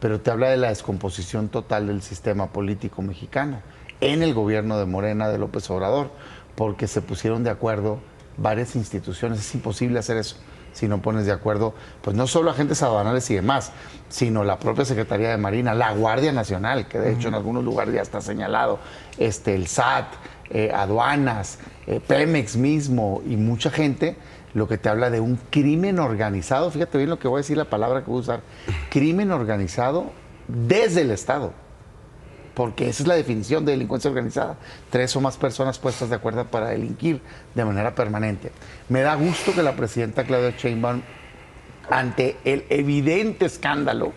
pero te habla de la descomposición total del sistema político mexicano en el gobierno de Morena, de López Obrador, porque se pusieron de acuerdo varias instituciones. Es imposible hacer eso si no pones de acuerdo, pues no solo agentes aduanales y demás, sino la propia Secretaría de Marina, la Guardia Nacional, que de hecho en algunos lugares ya está señalado, el SAT, aduanas, Pemex mismo y mucha gente, lo que te habla de un crimen organizado. Fíjate bien lo que voy a decir, la palabra que voy a usar, crimen organizado desde el Estado. Porque esa es la definición de delincuencia organizada. 3 o más personas puestas de acuerdo para delinquir de manera permanente. Me da gusto que la presidenta Claudia Sheinbaum, ante el evidente escándalo,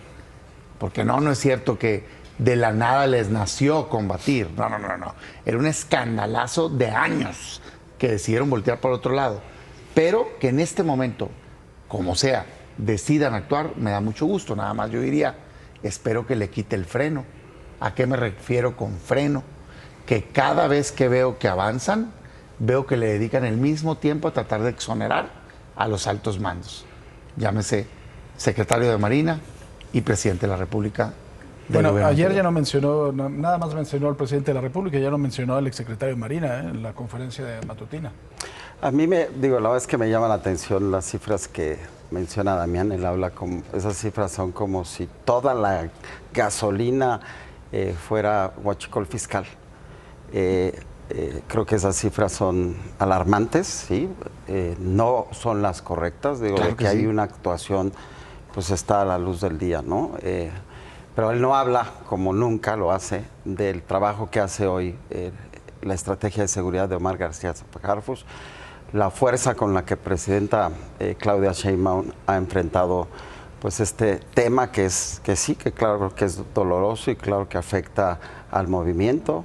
porque no es cierto que de la nada les nació combatir, no. Era un escandalazo de años que decidieron voltear por otro lado. Pero que en este momento, como sea, decidan actuar, me da mucho gusto. Nada más yo diría, espero que le quite el freno. ¿A qué me refiero con freno? Que cada vez que veo que avanzan, veo que le dedican el mismo tiempo a tratar de exonerar a los altos mandos. Llámese secretario de Marina y presidente de la República. Bueno, ayer ya no mencionó, nada más mencionó al presidente de la República, ya no mencionó al exsecretario de Marina en la conferencia de matutina. A mí la verdad es que me llama la atención las cifras que menciona Damián. Él habla como, esas cifras son como si toda la gasolina fuera huachicol fiscal. Creo que esas cifras son alarmantes, ¿sí? No son las correctas, digo, claro de que hay una actuación, pues está a la luz del día, ¿no? Pero él no habla, como nunca lo hace, del trabajo que hace hoy la estrategia de seguridad de Omar García Harfuch, la fuerza con la que presidenta Claudia Sheinbaum ha enfrentado pues este tema que claro que es doloroso y claro que afecta al movimiento,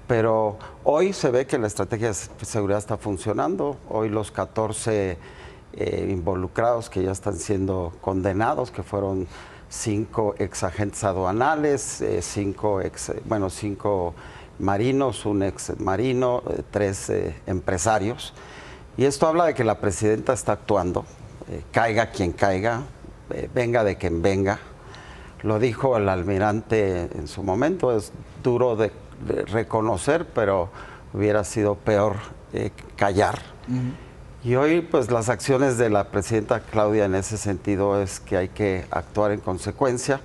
pero hoy se ve que la estrategia de seguridad está funcionando. Hoy los 14 involucrados que ya están siendo condenados, que fueron 5 exagentes aduanales, 5 marinos, un ex marino, 3 empresarios. Y esto habla de que la presidenta está actuando, caiga quien caiga, venga de quien venga. Lo dijo el almirante en su momento, es duro de reconocer, pero hubiera sido peor callar. Y hoy, pues, las acciones de la presidenta Claudia en ese sentido es que hay que actuar en consecuencia.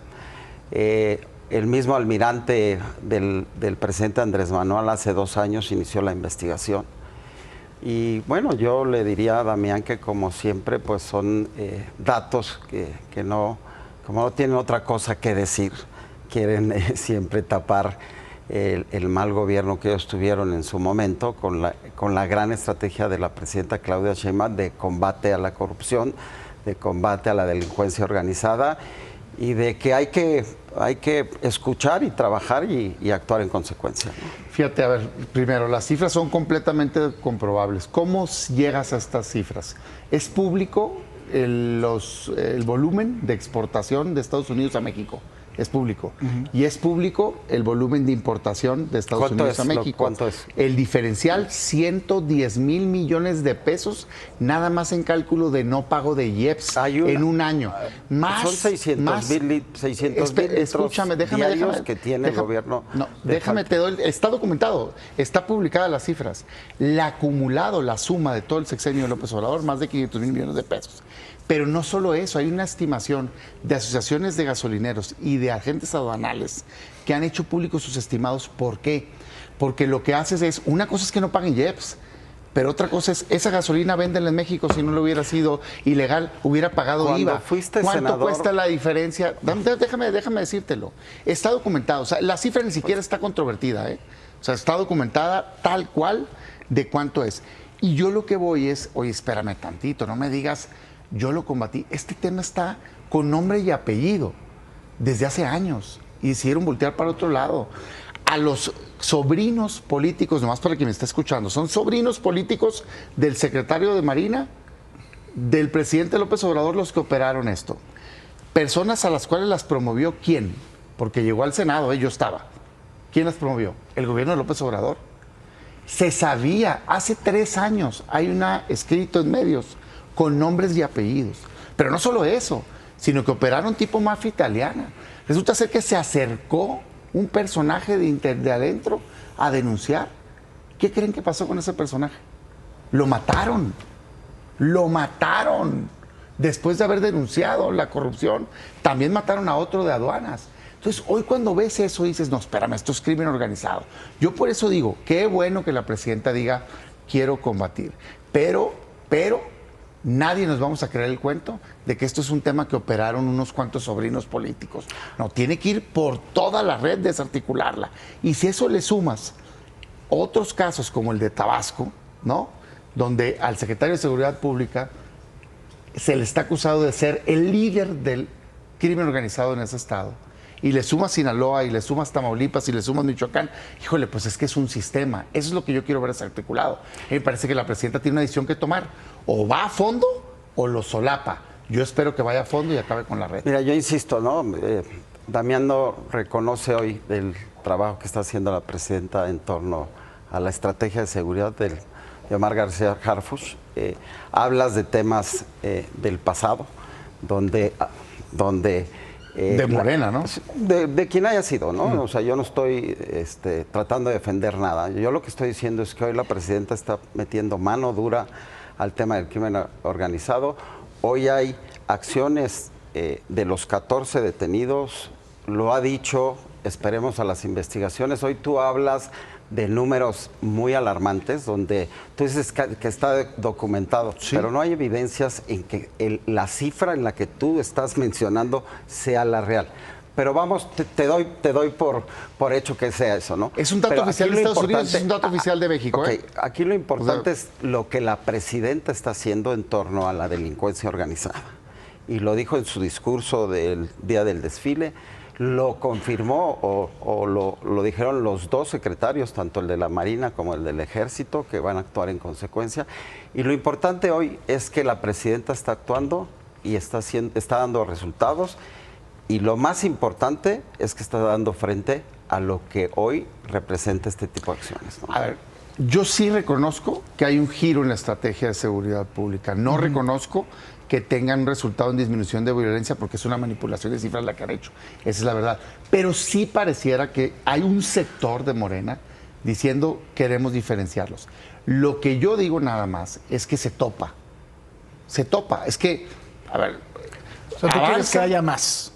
El mismo almirante del presidente Andrés Manuel hace 2 años inició la investigación. Y bueno, yo le diría a Damián que como siempre, pues son datos que no, como no tienen otra cosa que decir, quieren siempre tapar el mal gobierno que ellos tuvieron en su momento con la gran estrategia de la presidenta Claudia Sheinbaum de combate a la corrupción, de combate a la delincuencia organizada y de que hay que escuchar y trabajar y actuar en consecuencia, ¿no? Fíjate, a ver, primero, las cifras son completamente comprobables. ¿Cómo llegas a estas cifras? ¿Es público el volumen de exportación de Estados Unidos a México? Es público. Y es público el volumen de importación de Estados Unidos a México. ¿Cuánto es? El diferencial, 110 mil millones de pesos, nada más en cálculo de no pago de IEPS en un año. Más, son 600 mil litros diarios que tiene el gobierno. No, déjame, te doy, está documentado, está publicada las cifras. La acumulado, la suma de todo el sexenio de López Obrador, más de 500 mil millones de pesos. Pero no solo eso, hay una estimación de asociaciones de gasolineros y de agentes aduanales que han hecho públicos sus estimados. ¿Por qué? Porque lo que haces es, una cosa es que no paguen IEPS, pero otra cosa es, esa gasolina véndela en México, si no lo hubiera sido ilegal, hubiera pagado IVA. ¿Cuánto senador? Cuesta la diferencia? Déjame decírtelo. Está documentado, o sea, la cifra ni siquiera está controvertida, ¿eh? O sea, está documentada tal cual de cuánto es. Y yo lo que voy es, oye, espérame tantito, no me digas... Yo lo combatí. Este tema está con nombre y apellido desde hace años y decidieron voltear para otro lado. A los sobrinos políticos, nomás para quien me está escuchando, son sobrinos políticos del secretario de Marina, del presidente López Obrador, los que operaron esto. Personas a las cuales las promovió ¿quién? Porque llegó al Senado, yo estaba. ¿Quién las promovió? El gobierno de López Obrador. Se sabía, hace 3 años hay una escrito en medios con nombres y apellidos. Pero no solo eso, sino que operaron tipo mafia italiana. Resulta ser que se acercó un personaje de adentro a denunciar. ¿Qué creen que pasó con ese personaje? Lo mataron. Lo mataron. Después de haber denunciado la corrupción, también mataron a otro de aduanas. Entonces, hoy cuando ves eso dices, no, espérame, esto es crimen organizado. Yo por eso digo, qué bueno que la presidenta diga, quiero combatir. Pero, nadie nos vamos a creer el cuento de que esto es un tema que operaron unos cuantos sobrinos políticos. No, tiene que ir por toda la red, desarticularla. Y si eso le sumas otros casos como el de Tabasco, ¿no? Donde al secretario de Seguridad Pública se le está acusado de ser el líder del crimen organizado en ese estado, y le sumas Sinaloa, y le sumas Tamaulipas, y le sumas Michoacán, híjole, pues es que es un sistema. Eso es lo que yo quiero ver desarticulado. Me parece que la presidenta tiene una decisión que tomar. O va a fondo o lo solapa. Yo espero que vaya a fondo y acabe con la red. Mira, yo insisto, ¿no? Damián no reconoce hoy el trabajo que está haciendo la presidenta en torno a la estrategia de seguridad de Omar García Harfuch. Hablas de temas del pasado, donde de Morena, ¿no? De quien haya sido, ¿no? O sea, yo no estoy tratando de defender nada. Yo lo que estoy diciendo es que hoy la presidenta está metiendo mano dura al tema del crimen organizado. Hoy hay acciones de los 14 detenidos, lo ha dicho, esperemos a las investigaciones. Hoy tú hablas de números muy alarmantes, donde tú dices que está documentado, sí, pero no hay evidencias en que la cifra en la que tú estás mencionando sea la real. Pero vamos, te doy por hecho que sea eso, ¿no? Es un dato oficial de Estados Unidos, es un dato oficial de México. Okay, aquí lo importante es lo que la presidenta está haciendo en torno a la delincuencia organizada. Y lo dijo en su discurso del día del desfile, lo confirmó o lo dijeron los dos secretarios, tanto el de la Marina como el del Ejército, que van a actuar en consecuencia. Y lo importante hoy es que la presidenta está actuando y está dando resultados. Y lo más importante es que está dando frente a lo que hoy representa este tipo de acciones, ¿no? A ver, yo sí reconozco que hay un giro en la estrategia de seguridad pública. No reconozco que tengan un resultado en disminución de violencia porque es una manipulación de cifras la que han hecho. Esa es la verdad. Pero sí pareciera que hay un sector de Morena diciendo queremos diferenciarlos. Lo que yo digo nada más es que se topa. Se topa. Es que, a ver, o sea, ¿tú quieres que haya más?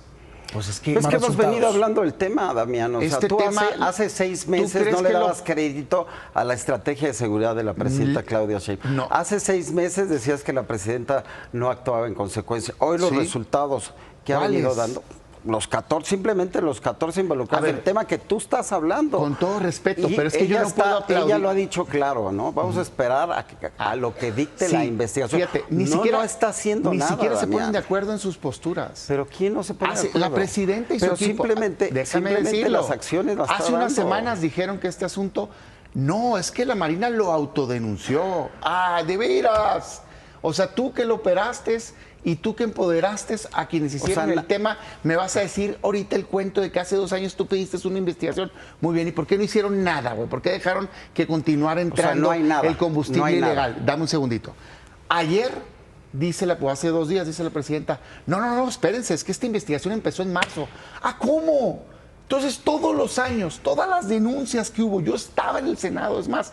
Pues es que hemos venido hablando del tema, Damián. O sea, tú hace 6 meses no le dabas crédito a la estrategia de seguridad de la presidenta Claudia Sheinbaum. No. Hace 6 meses decías que la presidenta no actuaba en consecuencia. Hoy los resultados que ha venido dando, los 14, simplemente los 14 involucrados, el tema que tú estás hablando. Con todo respeto, pero es que yo no puedo aplaudir. Ella lo ha dicho claro, ¿no? Vamos a esperar a lo que dicte la investigación. Fíjate, ni siquiera está haciendo nada. Ni siquiera se Damián. ponen de acuerdo en sus posturas. Pero ¿quién no se pone de acuerdo? La presidenta y su equipo. Déjame decirlo. Las acciones las hace unas semanas dijeron que este asunto, no, es que la Marina lo autodenunció. ¡Ah, de veras! O sea, tú que lo operaste y tú que empoderaste a quienes hicieron el tema, me vas a decir ahorita el cuento de que hace 2 años tú pediste una investigación. Muy bien, ¿y por qué no hicieron nada, güey? ¿Por qué dejaron que continuara entrando no hay nada, el combustible ilegal? Dame un segundito. Ayer, hace 2 días, dice la presidenta, no, espérense, es que esta investigación empezó en marzo. ¿Ah, cómo? Entonces, todos los años, todas las denuncias que hubo, yo estaba en el Senado, es más,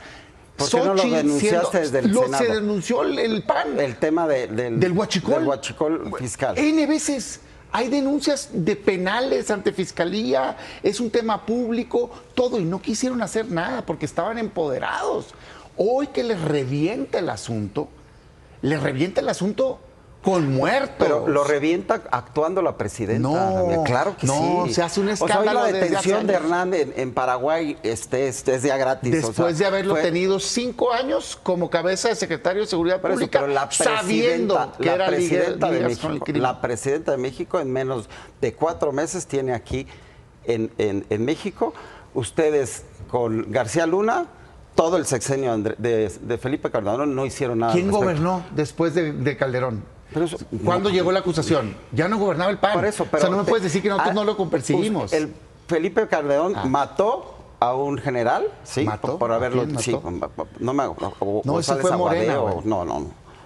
¿por qué no lo denunciaste desde el Senado? Se denunció el PAN. El tema del huachicol. Del huachicol fiscal. N veces hay denuncias de penales ante Fiscalía, es un tema público, todo, y no quisieron hacer nada porque estaban empoderados. Hoy que les revienta el asunto con muertos. Pero lo revienta actuando la presidenta. No, claro que sí. No, se hace un escándalo. O sea, la detención de Hernán en Paraguay es día gratis. Después de haberlo tenido 5 años como cabeza de secretario de Seguridad Pública, pero la sabiendo que era presidenta de México. La presidenta de México en menos de 4 meses tiene aquí en México, ustedes con García Luna, todo el sexenio de Felipe Calderón no hicieron nada. ¿Quién gobernó después de Calderón? ¿Cuándo llegó la acusación? Ya no gobernaba el PAN. Por eso, pero o sea, no me puedes decir que nosotros no lo perseguimos. Felipe Calderón mató a un general, sí, ¿Mató? por haberlo, ¿Quién sí, no me No, ese fue Morena, güey.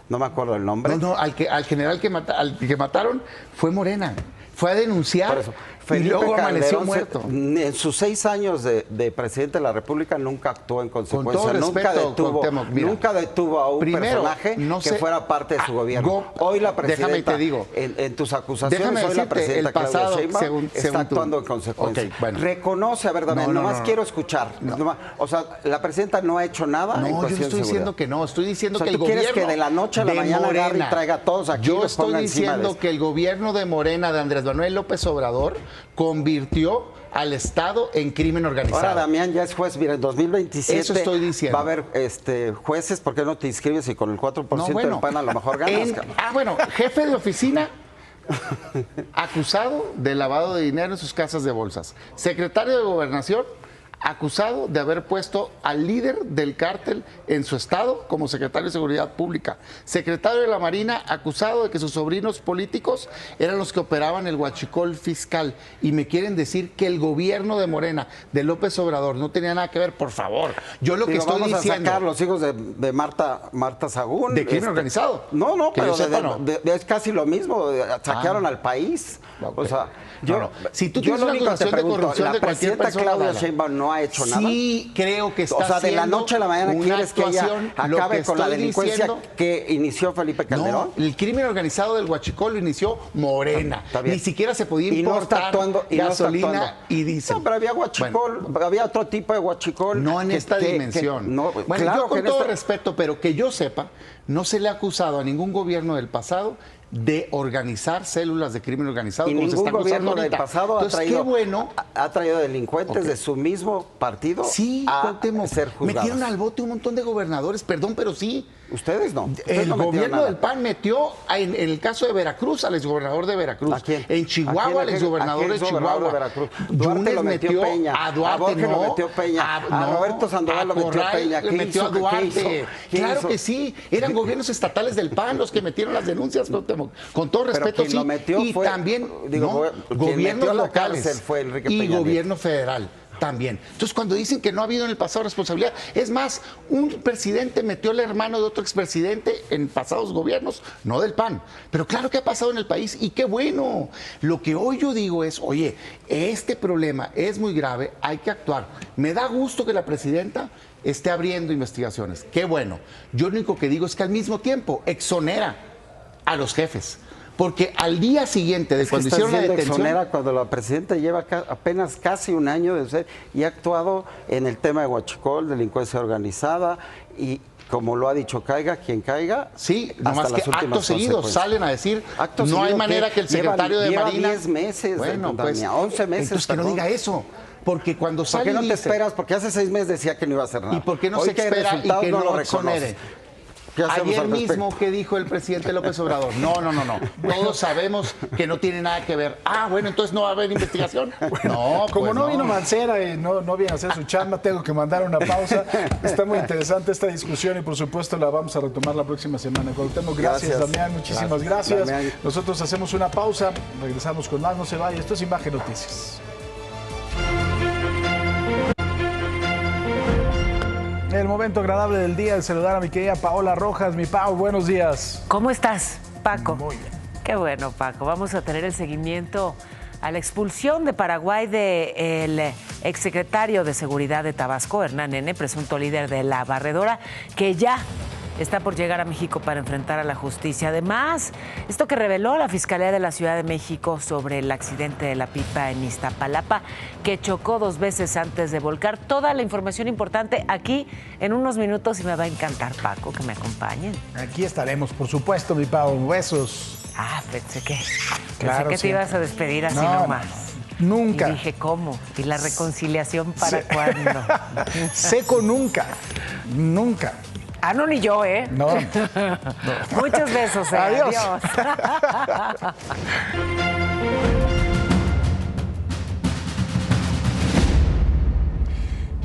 No me acuerdo el nombre. No, al general al que mataron fue Morena. Fue a denunciar y luego amaneció muerto. En sus 6 años de presidente de la República nunca actuó en consecuencia. Con todo respeto, nunca detuvo a un personaje que fuera parte de su gobierno. Hoy la presidenta, déjame te digo, en tus acusaciones, hoy la presidenta Claudia Sheinbaum está actuando en consecuencia. Okay, bueno. Reconoce, a ver, Damián, nomás quiero escuchar. O sea, la presidenta no ha hecho nada en cuestión de seguridad. Yo estoy diciendo que no, estoy diciendo que el ¿tú quieres gobierno que de la noche a la mañana agarre y traiga a todos aquí? Yo estoy diciendo que el gobierno de Morena, de Andrés Manuel López Obrador, convirtió al Estado en crimen organizado. Ahora Damián ya es juez, mira, en 2027 eso estoy diciendo. Va a haber jueces, ¿por qué no te inscribes y con el 4% del PAN a lo mejor ganas? Jefe de oficina acusado de lavado de dinero en sus casas de bolsas. Secretario de Gobernación acusado de haber puesto al líder del cártel en su estado como secretario de Seguridad Pública. Secretario de la Marina acusado de que sus sobrinos políticos eran los que operaban el huachicol fiscal. Y me quieren decir que el gobierno de Morena, de López Obrador, no tenía nada que ver. Por favor, yo lo que estoy vamos diciendo... a sacar los hijos de Marta Sagún. ¿De crimen organizado? No, que pero sepa, es casi lo mismo. Saquearon al país. Okay. O sea, si tú tienes una acusación de corrupción de cualquier persona, Claudia Sheinbaum no ha hecho nada. Sí, creo que está haciendo. O sea, de la noche a la mañana quieres que ella acabe con la delincuencia que inició Felipe Calderón. No, el crimen organizado del huachicol lo inició Morena. Ni siquiera se podía importar gasolina y diésel. No, pero había huachicol, había otro tipo de huachicol. No en esta dimensión. Bueno, claro, yo con todo respeto, pero que yo sepa, no se le ha acusado a ningún gobierno del pasado de organizar células de crimen organizado. Y como ningún gobierno del pasado ha traído delincuentes de su mismo partido a ser juzgados. Metieron al bote un montón de gobernadores, perdón, pero sí. Ustedes no. El gobierno del PAN metió, en el caso de Veracruz, al exgobernador de Veracruz. ¿A quién? En Chihuahua, al exgobernador de Chihuahua. Duarte lo metió Peña. A Duarte lo metió Peña. A Roberto Sandoval lo metió Peña. ¿Qué metió a Duarte? Claro que sí. Eran gobiernos estatales del PAN los que metieron las denuncias, con todo respeto, sí. Y también gobiernos locales y gobierno federal. También. Entonces, cuando dicen que no ha habido en el pasado responsabilidad, es más, un presidente metió al hermano de otro expresidente en pasados gobiernos, no del PAN. Pero claro que ha pasado en el país y qué bueno. Lo que hoy yo digo es, oye, este problema es muy grave, hay que actuar. Me da gusto que la presidenta esté abriendo investigaciones. Qué bueno. Yo lo único que digo es que al mismo tiempo exonera a los jefes. Porque al día siguiente de cuando hicieron la detención... Cuando la presidenta lleva apenas casi un año de ser y ha actuado en el tema de huachicol, delincuencia organizada y como lo ha dicho, caiga quien caiga. Sí, nomás que actos seguidos salen a decir no hay manera que el secretario de Marina... Lleva 10 meses, bueno, pues, 11 meses. Entonces que no diga eso. Porque cuando sale ¿Por qué no te esperas? Porque hace 6 meses decía que no iba a hacer nada. ¿Y por qué no se espera y que no lo exonere? Ayer mismo, ¿qué dijo el presidente López Obrador? No. Todos sabemos que no tiene nada que ver. Ah, bueno, entonces no va a haber investigación. No, como no vino Mancera y no viene a hacer su chamba, tengo que mandar una pausa. Está muy interesante esta discusión y por supuesto la vamos a retomar la próxima semana. Cuauhtémoc, gracias, Damián, muchísimas gracias. Damián. Nosotros hacemos una pausa, regresamos con más, no se vaya. Esto es Imagen Noticias. El momento agradable del día de saludar a mi querida Paola Rojas. Mi Pau, buenos días. ¿Cómo estás, Paco? Muy bien. Qué bueno, Paco. Vamos a tener el seguimiento a la expulsión de Paraguay del exsecretario de Seguridad de Tabasco, Hernán N., presunto líder de la barredora, que ya está por llegar a México para enfrentar a la justicia. Además, esto que reveló la Fiscalía de la Ciudad de México sobre el accidente de la pipa en Iztapalapa, que chocó 2 veces antes de volcar. Toda la información importante aquí en unos minutos y me va a encantar, Paco, que me acompañen. Aquí estaremos, por supuesto, mi Pau. Besos. Pensé que Claro, te ibas a despedir así nomás. Nunca. Y dije, ¿cómo? ¿Y la reconciliación para cuándo? Seco nunca. Nunca. Ah, no, ni yo, ¿eh? No. Muchos besos, Adiós. Adiós.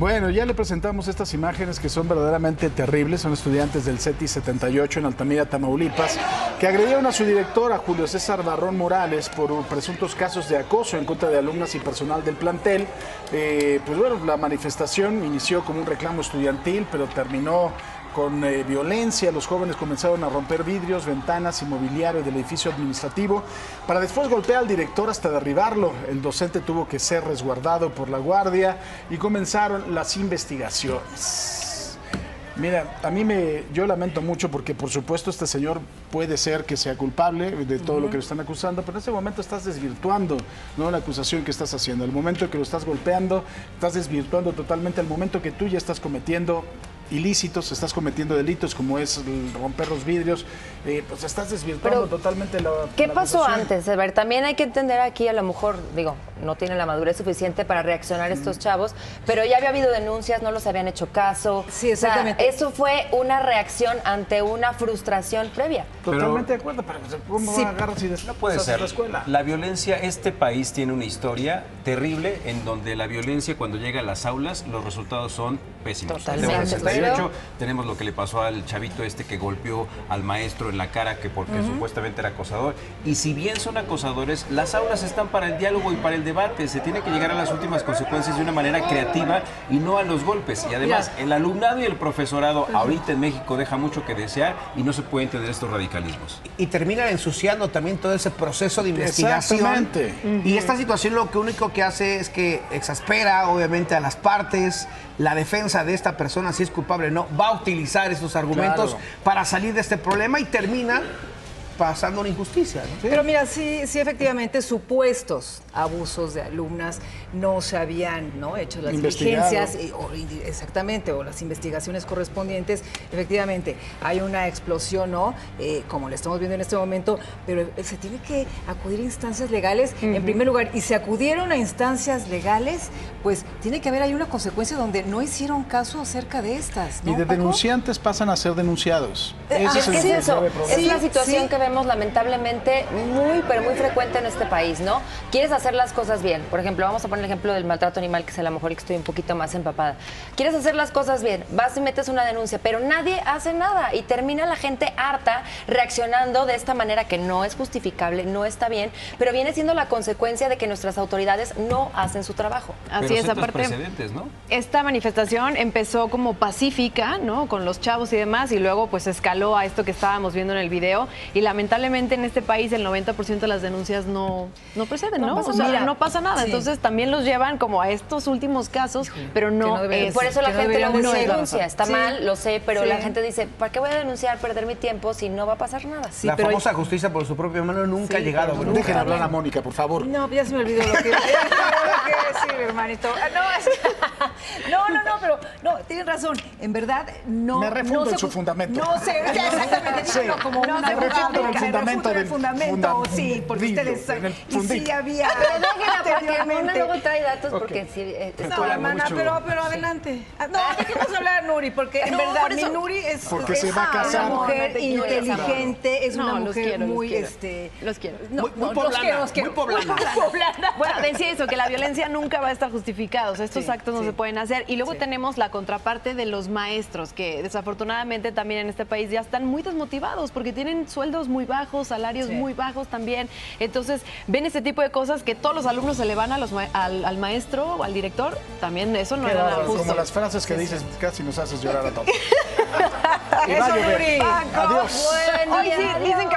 Bueno, ya le presentamos estas imágenes que son verdaderamente terribles. Son estudiantes del CETI 78 en Altamira, Tamaulipas, que agredieron a su directora, Julio César Barrón Morales, por presuntos casos de acoso en contra de alumnas y personal del plantel. Pues bueno, la manifestación inició como un reclamo estudiantil, pero terminó con violencia. Los jóvenes comenzaron a romper vidrios, ventanas y mobiliario del edificio administrativo para después golpear al director hasta derribarlo. El docente tuvo que ser resguardado por la guardia y comenzaron las investigaciones. Mira, yo lamento mucho porque por supuesto este señor puede ser que sea culpable de todo lo que lo están acusando, pero en este momento estás desvirtuando, ¿no?, la acusación que estás haciendo. El momento que lo estás golpeando, estás desvirtuando totalmente el momento que tú ya estás cometiendo ilícitos, estás cometiendo delitos como es romper los vidrios, pues estás desvirtuando totalmente la ¿Qué la pasó acusación. antes? A ver, también hay que entender aquí, a lo mejor, digo, no tiene la madurez suficiente para reaccionar estos chavos, pero ya había habido denuncias, no los habían hecho caso. Sí, exactamente. O sea, eso fue una reacción ante una frustración previa. Totalmente de acuerdo, pero ¿cómo Sí. agarras y No puede ser. la escuela? La violencia, este país tiene una historia terrible en donde la violencia cuando llega a las aulas, los resultados son pésimos. Totalmente. En 68 tenemos lo que le pasó al chavito este que golpeó al maestro en la cara que porque supuestamente era acosador. Y si bien son acosadores, las aulas están para el diálogo y para el debate. Se tiene que llegar a las últimas consecuencias de una manera creativa y no a los golpes. Y además, el alumnado y el profesorado ahorita en México deja mucho que desear y no se puede entender estos radicalismos. Y terminan ensuciando también todo ese proceso de investigación. Exactamente. Y esta situación lo único que hace es que exaspera obviamente a las partes. La defensa de esta persona, si es culpable o no, va a utilizar estos argumentos para salir de este problema y termina pasando una injusticia, ¿no? Pero mira, sí, efectivamente, supuestos abusos de alumnas no se habían hecho las diligencias, exactamente, o las investigaciones correspondientes. Efectivamente, hay una explosión, ¿no? Como le estamos viendo en este momento, pero se tiene que acudir a instancias legales en primer lugar. Y si acudieron a instancias legales, pues tiene que haber ahí una consecuencia donde no hicieron caso acerca de estas, ¿no, Y de Paco? denunciantes pasan a ser denunciados. Es eso, grave problema. es la situación que vemos lamentablemente pero muy frecuente en este país, ¿no? Quieres hacer las cosas bien. Por ejemplo, vamos a poner el ejemplo del maltrato animal, que es a lo mejor que estoy un poquito más empapada. Quieres hacer las cosas bien, vas y metes una denuncia, pero nadie hace nada y termina la gente harta reaccionando de esta manera que no es justificable, no está bien, pero viene siendo la consecuencia de que nuestras autoridades no hacen su trabajo. Así es, aparte, precedentes, ¿no? esta manifestación empezó como pacífica, ¿no?, con los chavos y demás, y luego pues escaló a esto que estábamos viendo en el video, y lamentablemente en este país el 90% de las denuncias no proceden, ¿no? pasa O sea, nada. no pasa nada. Sí. Entonces también los llevan como a estos últimos casos, pero no, Por eso la gente no es la denuncia, razón. está mal, lo sé, pero Sí. la gente dice, ¿para qué voy a denunciar, perder mi tiempo si no va a pasar nada? La famosa justicia por su propia mano nunca ha llegado. Pero dejen hablar a Mónica, por favor. No, ya se me olvidó lo que decir, hermanito. Pero no, tienen razón. En verdad, no. Me refundo en su fundamento. No sé, exactamente. Sí. Como No, una me refundo en el me fundamento refundo en el del fundamento, sí, porque fundillo, ustedes en el y sí fundillo. había. Pero déjenla, porque anteriormente. Mona luego trae datos, Ok. porque sí, No, hermana, pero adelante. No, dejemos hablar a Nuri, porque en verdad por eso- mi Nuri es Porque se va a una casar. mujer No te quiero, inteligente, es una No, los mujer quiero, muy, los quiero. no, Muy no, poblana, los quiero. muy poblana. Bueno, decía eso, que la violencia nunca va a estar justificada, o sea, estos actos no se pueden hacer. Y luego tenemos la contraparte de los maestros, que desafortunadamente también en este país ya están muy desmotivados, porque tienen sueldos muy bajos, salarios muy bajos también. Entonces, ven este tipo de cosas que todos los alumnos se le van a al maestro o al director, también eso no Qué era nada bárbaro. justo. Como las frases que dices, casi nos haces llorar a todos. Y va Eso, a llover. Nuri. Adiós. Hoy sí, dicen que